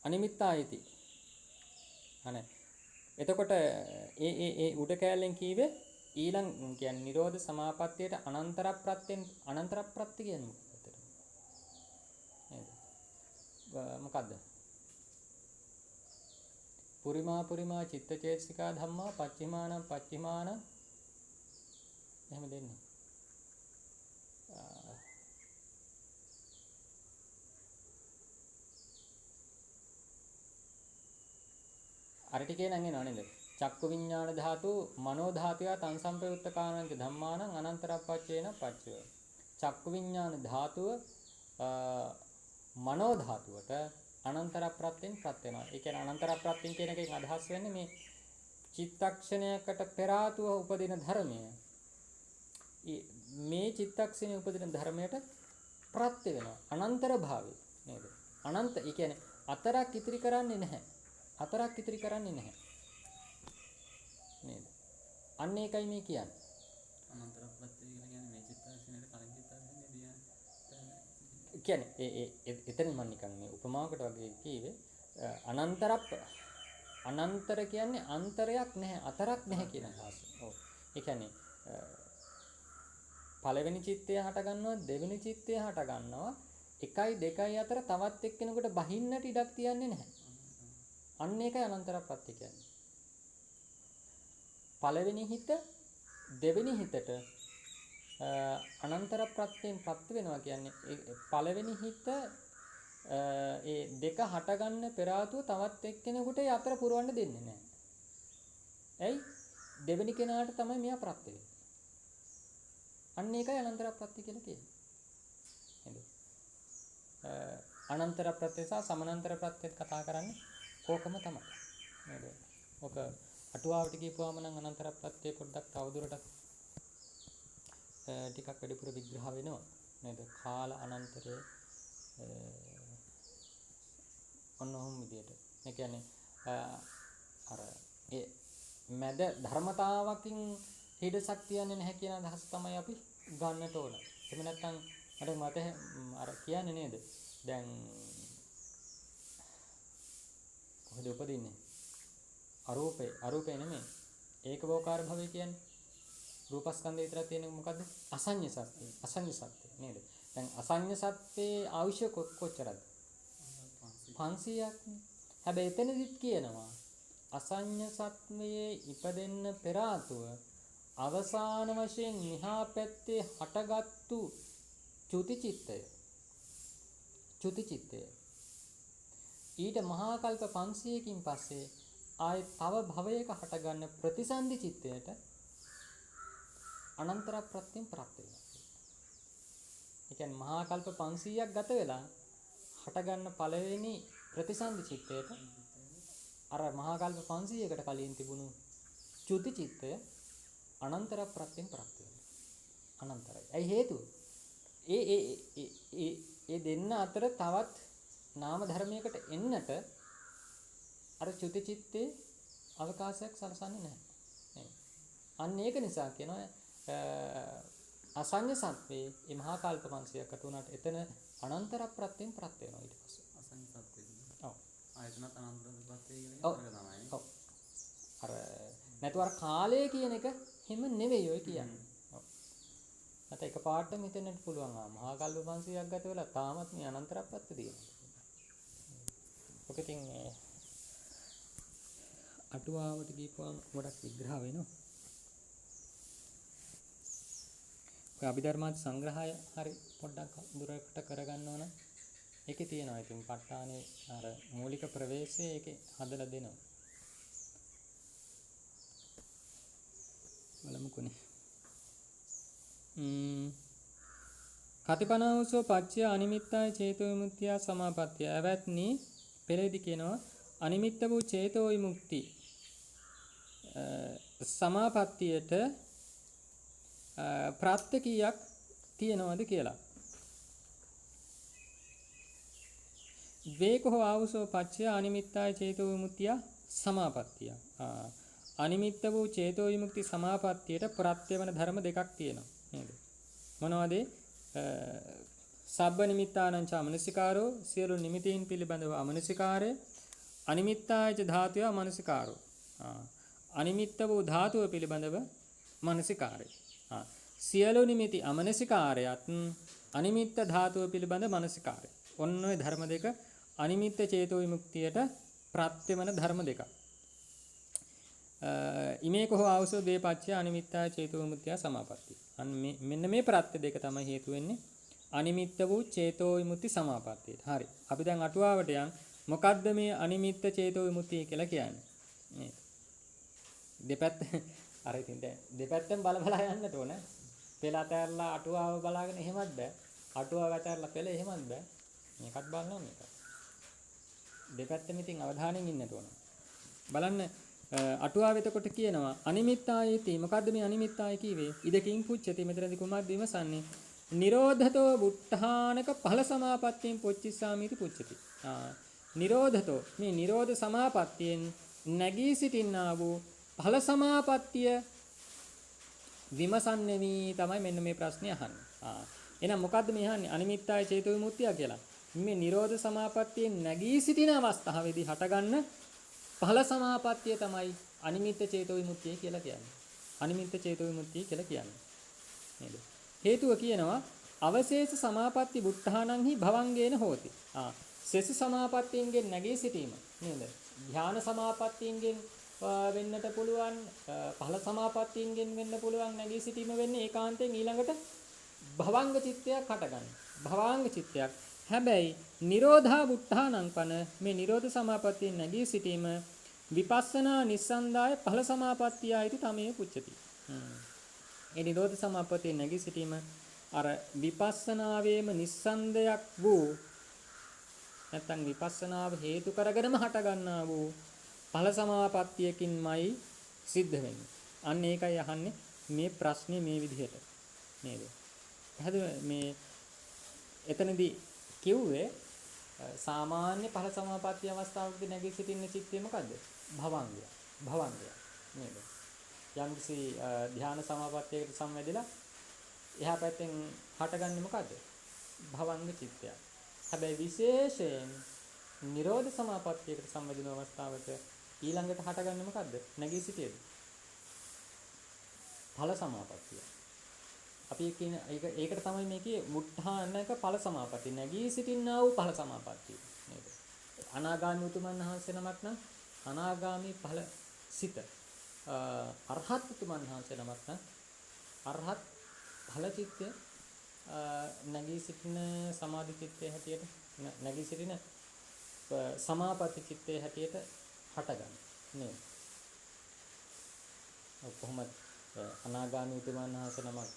අනිමිත්තා ඉති. අනේ. එතකොට ඒ උඩ කැලෙන් කීවේ ඊළඟ කියන්නේ නිරෝධ සමාපත්තියට අනන්තර ප්‍රත්‍ය කියන්නේ මොකක්ද? නේද? මොකද්ද? පුරිමා චිත්තචේතසිකා ධම්මා පච්චිමාන එහෙම දෙන්නේ. අර ටිකේ නම් එනවා නේද? චක්කු විඥාන ධාතු මනෝ ධාතුය තං සම්පයුත්ත කාණංච ධම්මානං අනන්තරප්පච්චේන පච්චය. චක්කු විඥාන ධාතුව මනෝ ධාතුවට අනන්තර ප්‍රත්‍යයෙන් ප්‍රත්‍ය වෙනවා. ඒ කියන්නේ අනන්තර ප්‍රත්‍යයෙන් කියන එකෙන් අදහස් වෙන්නේ මේ චිත්තක්ෂණයකට පෙර ආතුව උපදින ධර්මය. මේ චිත්තක්ෂණයේ උපදින ධර්මයට ප්‍රත්‍ය වෙනවා. අනන්තර භාවය නේද? අනන්ත ඒ කියන්නේ අතරක් ඉතිරි කරන්නේ නැහැ. නේද? අන්න ඒකයි මේ කියන්නේ.
අනන්තර ප්‍රත්‍ය කියලා කියන්නේ මේ චිත්තක්ෂණය
කියන්නේ එතන මම නිකන් මේ උපමාවකට වගේ කිව්වේ අනන්තර කියන්නේ අන්තරයක් නැහැ අතරක් නැහැ කියන අදහස. ඔව්. ඒ කියන්නේ පළවෙනි චිත්තය හට ගන්නවා දෙවෙනි චිත්තය හට ගන්නවා 1යි 2යි අතර තවත් එක්කෙනෙකුට බහින්නට ඉඩක් තියන්නේ නැහැ. අන්න ඒකයි අනන්තර ප්‍රත්‍ය කියන්නේ. පළවෙනි හිත දෙවෙනි හිතට අනන්තර ප්‍රත්‍යයෙන් ප්‍රත්‍ය වෙනවා කියන්නේ පළවෙනි හිත ඒ දෙක හට ගන්න පෙර ආතුව තවත් එක්කෙනෙකුට ඒ අතර පුරවන්න දෙන්නේ නැහැ. ඇයි? දෙවෙනි කෙනාට තමයි මෙයා ප්‍රත්‍ය වෙන්නේ. අන්න ඒකයි අනන්තර ප්‍රත්‍ය කියලා කියන්නේ. නේද? අනන්තර ප්‍රත්‍ය සහ සමානතර ප්‍රත්‍යත් කතා කරන්නේ ඕකම තමයි. නේද? ඔක අටුවාවට කියපුවාම නම් අනන්තර ප්‍රත්‍ය පොඩ්ඩක් තවදුරටත් ටිකක් වැඩිපුර විග්‍රහ වෙනවා. නේද? කාල අනන්තරය ඔන්නෝම විදියට. ඒ කියන්නේ අර ඒ මැද ධර්මතාවකින් හිඩසක් තියන්නේ නැහැ කියන අදහස තමයි අපි ගන්නට ඕන. එහෙම නැත්නම් මට අර කියන්නේ නේද? දැන් කොහෙද උපදින්නේ? අරූපේ නෙමෙයි. ඒකවෝකාර භවය කියන්නේ. රූපස්කන්ධය විතරක් තියෙන මොකද්ද? අසඤ්ඤ සත්‍ය නේද? දැන් අසඤ්ඤ සත්‍යේ ආයුෂ කොච්චරද? 500ක්. හැබැයි එතනදිත් කියනවා අසඤ්ඤ සත්වයේ ඉපදෙන්න පෙර ආතුව අවසාන වශයෙන් නිහා පැත්තේ හටගත්තු චුති චිත්තය ඊට මහා කල්ප 500කින් පස්සේ ආයේ තව භවයක හටගන්න ප්‍රතිසන්දි චිත්තයට අනන්තර ප්‍රත්‍යයෙන් ප්‍රත්‍ය වෙනවා. ඒ කියන්නේ මහා කල්ප 500ක් ගත වෙලා හටගන්න පළවෙනි ප්‍රතිසන්දි චිත්තයට අර මහා කල්ප 500කට කලින් තිබුණු චුති චිත්තය අනන්තර ප්‍රත්‍යයෙන් ප්‍රත්‍ය වෙනවා. අනන්තරයි. ඇයි හේතුව? ඒ දෙන්න අතර තවත් නාම ධර්මයකට එන්නට අර චුති චිත්තේ අවකාශයක් සලසන්නේ නැහැ. අන්න ඒක නිසා කියනවා අසඤ්ඤ සත්‍වේ මේ මහා කල්ප 500ක් අට උනාට එතන අනන්තර ප්‍රත්‍යයෙන් ප්‍රත්‍ය වෙනවා ඊට පස්සේ.
අසඤ්ඤ සත්‍වේ.
ඔව්.
ආයතනත් අනන්තර ප්‍රත්‍ය කියන්නේ ඒක තමයි.
ඔව්. අර නැතුව අර කාලය කියන එක හිම නෙවෙයි ඔය කියන්නේ. ඔව්. නැත්නම් එකපාරටම හිතෙන්නත් පුළුවන් මහා කල්ප 500ක් ගත වෙලා තාමත් මේ අනන්තර ප්‍රත්‍ය තියෙනවා. ඔක ඉතින් අටුවාවට දීපුවාම ගොඩක් විග්‍රහ වෙනවා. ඔය අභිධර්මාර්ථ සංග්‍රහය හරි පොඩ්ඩක් දුරකට කරගන්න ඕන. ඒකේ තියෙනවා ඉතින් ප ဋ ාණේ අර මූලික ප්‍රවේශය ඒකේ හදලා දෙනවා. බලමුකෝනේ. කතිපනාවසෝ පච්චය අනිමිත්තයි චේතෝ විමුක්තිය සමාපත්තිය. ඇවැත්නි පෙරේදි කියනවා අනිමිත්ත වූ චේතෝ විමුක්ති සමාපත්තියට ප්‍රත්‍ය කීයක් තියෙනවද කියලා. ද්වේකෝ ආවසෝ පච්චය අනිමිත්තයි චේතෝ විමුක්තිය සමාපත්තිය. අනිමිත්ත වූ චේතෝ විමුක්ති සමාපත්තියට ප්‍රත්‍ය වෙන ධර්ම දෙකක් තියෙනවා නේද? මොනවද? සබ්බ නිමිත්තානං ච අමනසිකාරෝ සියලු නිමිතීන් පිළිබඳව අමනසිකාරය අනිමිත්තායච ධාතුව අමනසිකාරෝ. අනිමිත්ත වූ ධාතුව පිළිබඳව මනසිකාරය. සියලු නිමිති අමනසිකාරයත් අනිමිත්ත ධාතුව පිළිබඳ මනසිකාරය. ඔන්න ඔය ධර්ම දෙක අනිමිත්ත චේතෝ විමුක්තියට ප්‍රත්‍ය වෙන ධර්ම දෙකක්. ඉමේකෝ ආවසෝ දේපච්චය අනිමිත්තා චේතෝ විමුක්තිය සමාපatti. මෙන්න මේ ප්‍රත්‍ය දෙක තමයි හේතු වෙන්නේ අනිමිත්ත වූ චේතෝ විමුක්ති සමාපත්තියට. හරි. අපි දැන් අටුවාවට යන් මොකද්ද මේ අනිමිත්ත චේතෝ විමුක්තිය කියලා කියන්නේ? මේ දෙපැත්ත අර ඉතින් දැන් දෙපැත්තෙන් බල යන්නට ඕන. පෙළ අතහැරලා අටුවාව බලාගෙන එහෙමත් බෑ. අටුවාව අතහැරලා පෙළ එහෙමත් බෑ. මේකත් බලන්න ඕනේ මේක. දෙපැත්තෙම ඉතින් අවධානයෙන් ඉන්නට ඕන. බලන්න අටුවාව එතකොට කියනවා අනිමිත්තායති. මොකද්ද මේ අනිමිත්තාය කිව්වේ? ඉදකින් පුච්චති. මෙතනදී කුමක්ද විමසන්නේ? නිරෝධතෝ බුද්ධානක ඵල සමාපත්තියෙන් පොච්චිස්සාමිති පුච්චති. නිරෝධතෝ මේ නිරෝධ සමාපත්තියෙන් නැගී සිටින්නා වූ ඵල සමාපත්තිය විමසන්නේවි තමයි මෙන්න මේ ප්‍රශ්නේ අහන්නේ. එහෙනම් මොකද්ද මේ අහන්නේ අනිමිත්තාය චේතෝ විමුක්තිය කියලා? මේ නිරෝධ සමාපත්තියෙන් නැගී සිටින අවස්ථාවේදී හටගන්න ඵල සමාපත්තිය තමයි අනිමිත්ත චේතෝ විමුක්තිය කියලා කියන්නේ. අනිමිත්ත චේතෝ විමුක්තිය කියලා කියන්නේ. නේද? හේතුව කියනවා අවශේෂ සමාපatti බුද්ධානං හි භවංගේන හෝති. සෙසු සමාපත්තියෙන් නැගී සිටීම නේද? ධ්‍යාන සමාපත්තියෙන් වෙන්නට පුළුවන්, ඵල සමාපත්තියෙන් වෙන්න පුළුවන් නැගී සිටීම වෙන්නේ ඒකාන්තයෙන් ඊළඟට භවංග චිත්තයක් හටගන්න. භවංග චිත්තයක්. හැබැයි නිරෝධා බුද්ධානං පන මේ නිරෝධ සමාපත්තියෙන් නැගී සිටීම විපස්සනා නිස්සන්දාය ඵල සමාපත්තියයි තමේ පුච්චති. ඒ නිරෝධ සමාපත්තියෙන් නැගී සිටීම අර විපස්සනාවේම නිස්සන්දයක් වූ නැත්නම් විපස්සනාව හේතු කරගෙනම හට ගන්නා වූ ඵල සමාපත්තියකින්මයි සිද්ධ වෙන්නේ. අන්න ඒකයි අහන්නේ මේ ප්‍රශ්නේ මේ විදිහට. නේද? මේ එතනදී කිව්වේ සාමාන්‍ය ඵල සමාපatti අවස්ථාවකදී නැගී සිටින්න චිත්තය මොකද්ද? භවංගය. භවංගය. නේද? යම්කිසි ධ්‍යාන සමාපත්තියකට සම්වැදිලා එහා පැත්තෙන් හටගන්නේ මොකද්ද? භවංග චිත්තයක්. හැබැයි විශේෂයෙන් නිරෝධ සමාපත්තියකට සම්වැදින අවස්ථාවක ඊළඟට හටගන්නේ මොකද්ද? නැගී සිටියද? ඵල සමාපත්තිය. අපි කියන ඒකට තමයි මේකේ මුත්හානක ඵල සමාපatti නැගී සිටින්නා වූ ඵල සමාපatti නේද? අනාගාමී උතුමන් වහන්සේ නමක් නම් අනාගාමී ඵල සිත අරහත් උතුමන් වහන්සේ නමක් නම් අරහත් ඵල චිත්තය නැගී සිටින සමාධි චිත්තයේ හැටියට නැගී සිටින සමාපatti චිත්තයේ හැටියට හටගන්න නේද? කොහොමද අනාගාමී උතුමන් වහන්සේ නමක්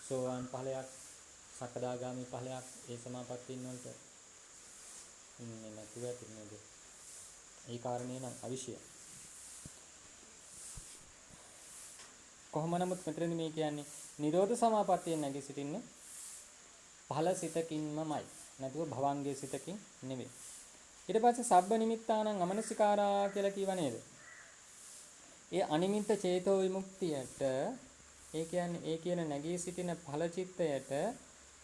සෝවාන් ඵලයක් සකදාගාමී ඵලයක් ඒ සමාපත්තීන් වලට ඉන්නේ නැතුව ඇතිනේද? ඒ කාරණේ නම් අවිෂය. කොහොම නමුත් මෙතනදී මේ කියන්නේ නිරෝධ සමාපත්තියෙන් නැගී සිටින්නේ ඵල සිතකින්මයි. නැතුව භවංගයේ සිතකින් නෙවෙයි. ඊට පස්සේ සබ්බ නිමිත්තානං අමනසිකාරා කියලා කියව නේද? ඒ අනිමිත්ත චේතෝ විමුක්තියට ඒ කියන්නේ ඒ කියන නැගී සිටින ඵල චිත්තයට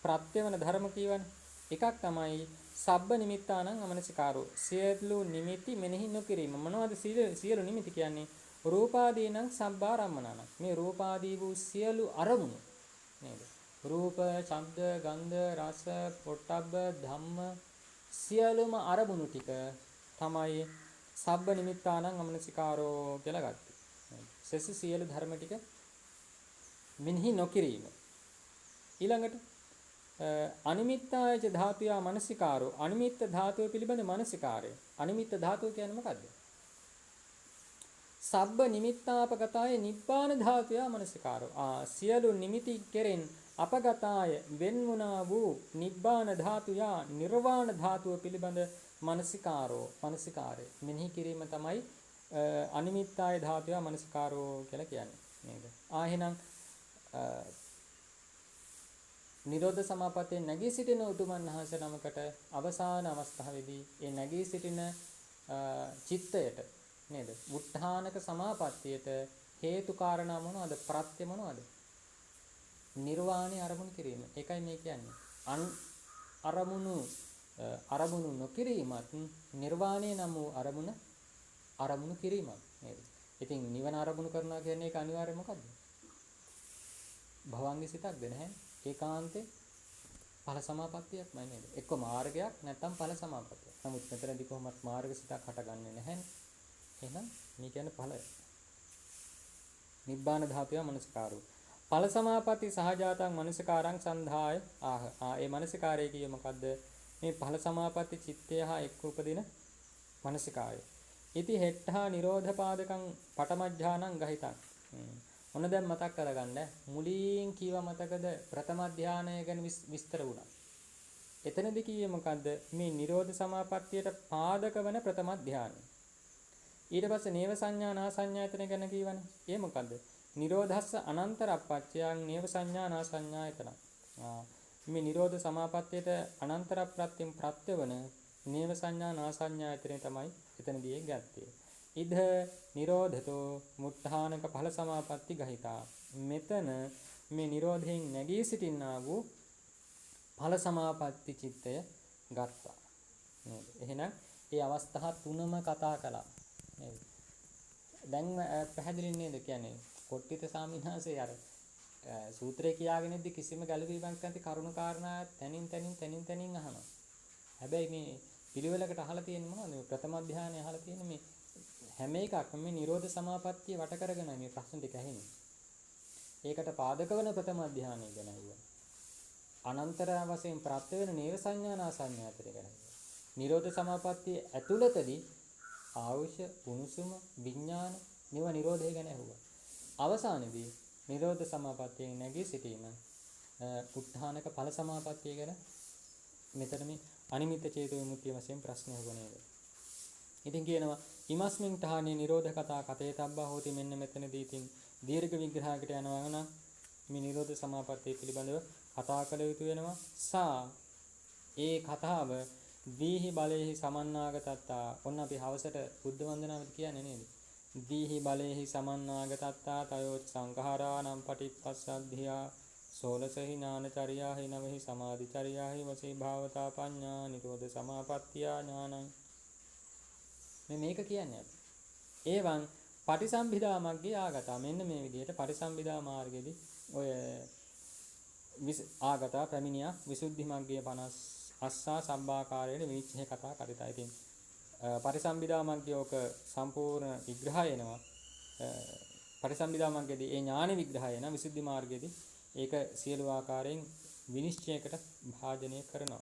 ප්‍රත්‍යවන ධර්ම කියවනේ. එකක් තමයි සබ්බ නිමිත්තානං අමනසිකාරෝ. සියලු නිමිති මෙනෙහි නොකිරීම. මොනවද සියලු නිමිති කියන්නේ? රූපාදීනං සබ්බාරම්මනං. මේ රූපාදී වූ සියලු අරමුණු නේද? රූප, ශබ්ද, ගන්ධ, රස, පොට්ටබ්බ, ධම්ම සියලුම අරමුණු ටික තමයි සබ්බ නිමිත්තානං අමනසිකාරෝ කියලා ගත්තේ. සෙසු සියලු ධර්ම ටික මෙනෙහි නොකිරීම. ඊළඟට අනිමිත්තායච ධාතුයා මනසිකාරෝ. අනිමිත්ත ධාතුව පිළිබඳ මනසිකාරය. අනිමිත්ත ධාතුව කියන්නේ මොකද්ද? සබ්බ නිමිත්තාපගතාය නිබ්බාන ධාතුයා මනසිකාරෝ. සියලු නිමිති කෙරෙන් අපගතාය වෙන් වුණා වූ නිබ්බාන ධාතුයා නිර්වාණ ධාතුව පිළිබඳ මනසිකාරෝ. මනසිකාරය මෙනෙහි කිරීම තමයි අනිමිත්තාය ධාතුයා මනසිකාරෝ කියලා කියන්නේ නේද? එහෙනම් නිරෝධ සමාපත්තියෙන් නැගී සිටින උතුමන් වහන්සේ නමකට අවසාන අවස්ථාවේදී ඒ නැගී සිටින චිත්තයට නේද? උත්හානක සමාපත්තියට හේතු කාරණා මොනවද? ප්‍රත්‍ය මොනවද? නිර්වාණය අරමුණු කිරීම. ඒකයි මේ කියන්නේ. අරමුණු නොකිරීමත් නිර්වාණය නම් වූ අරමුණු කිරීමක් නේද? ඉතින් නිවන අරමුණු කරනවා කියන්නේ ඒක අනිවාර්යයෙන් මොකද්ද? භවංග සිතක්ද නැහැ? ඒකාන්තේ ඵල සමාපත්තියක්මයි නේද? එක්ක මාර්ගයක් නැත්නම් ඵල සමාපත්තියක්. නමුත් මෙතනදී කොහොමත් මාර්ග සිතක් හටගන්නේ නැහැ. එහෙනම් මේ කියන්නේ ඵලය. නිබ්බාන ධාතුව මනසිකාරෝ. ඵල සමාපatti සහජාතං මනසිකාරං සන්ධාය ආහ. ඒ මනසිකාරය කියේ මොකද්ද? මේ ඵල සමාපatti චිත්තය හා එක්ක උපදින මනසිකාරය. ඉති හෙට්ඨා නිරෝධ පාදකං පඨමඥානං ගහිතං. මොන දැන් මතක් කරගන්න. මුලින් කීව මතකද? ප්‍රථම ධානය ගැන විස්තර වුණා. එතනදී කියේ මොකද්ද? මේ නිරෝධ සමාපත්තියට පාදක වන ප්‍රථම ධානය. ඊට පස්සේ නේව සංඥා නා සංඥායතන ගැන කියවනේ. ඒ මොකද්ද? නිරෝධස්ස අනන්තරප්පච්චයන් නේව සංඥා නා සංඥායතන. මේ නිරෝධ සමාපත්තියට අනන්තර ප්‍රත්‍යම් ප්‍රත්‍යවන නේව සංඥා නා සංඥායතනෙ තමයි එතනදී ගත්තේ. ඉද නිරෝධතෝ මුත්හානක ඵල සමාපatti ගහිතා. මෙතන මේ නිරෝධයෙන් නැගී සිටින්නා වූ ඵල සමාපatti චිත්තය ගත්තා. නේද? එහෙනම් ඒ අවස්ථා තුනම කතා කළා. නේද? දැන් පැහැදිලි නේද කියන්නේ කොට්ටිත සාමිනාසේ අර සූත්‍රය කියාගෙන ඉද්දි කිසිම ගැළවීමක් නැති කරුණු කාරණා තනින් අහනවා. හැබැයි මේ පිළිවෙලකට අහලා තියෙන්නේ මොනවද? ප්‍රථම ධානය අහලා තියෙන්නේ මේ හැම එකක්ම මේ නිරෝධ සමාපත්තිය වට කරගෙන මේ ප්‍රශ්න ටික ඇහෙන්නේ. ඒකට පාදක වෙන ප්‍රථම ධානය ගැන අහුවා. අනන්තර වශයෙන් ප්‍රත්‍ය වෙන නේව සංඥානා සංඥාතර ගැන අහුවා. නිරෝධ සමාපත්තිය ඇතුළතදී ආවුෂ උණුසුම විඥාන නිව නිරෝධය ගැන අහුවා. අවසානයේදී නිරෝධ සමාපත්තියෙන් නැගී සිටීම උත්හානක ඵල සමාපත්තිය ගැන මෙතන මේ අනිමිත්ත චේතෝ විමුක්තිය වශයෙන් ප්‍රශ්න අහුව නේද? ඉතින් කියනවා ඉමස්මින් තහනේ නිරෝධ කතා කතේතබ්බා හෝති මෙන්න මෙතනදී ඉතින් දීර්ඝ විග්‍රහයකට යනවා නම් මේ නිරෝධ සමාපත්තිය පිළිබඳව කතා කළ යුතු වෙනවා. ඒ කතාව දීහි බලේහි සමන්නාගතත්තා. ඔන්න අපි හවසට බුද්ධ වන්දනාවට කියන්නේ නේද? දීහි බලේහි සමන්නාගතත්තා තයෝ සංඛාරානම් පටිපස්සද්ධියා සෝලසහි ඥානචර්යාහි නවහි සමාධිචර්යාහි වසී භාවතා පඤ්ඤා නිරෝධ සමාපත්තියා ඥානං. මේක කියන්නේ අපි. එවං පටිසම්භිදා මග්ගේ ආගතා. මෙන්න මේ විදිහට පටිසම්භිදා මාර්ගයේදී ඔය ආගතා පැමිණියා විසුද්ධි මග්ගයේ 50 අස්සා සම්භාකාරයේ විනිශ්චය කතා කරිතා. ඉතින් පටිසම්භිදා මග්ගයේ ඔක සම්පූර්ණ විග්‍රහය එනවා. පටිසම්භිදා මග්ගයේදී ඒ ඥාන විග්‍රහය එනවා. විසුද්ධි මාර්ගයේදී ඒක සියලු ආකාරයෙන් විනිශ්චයකට භාජනය කරනවා.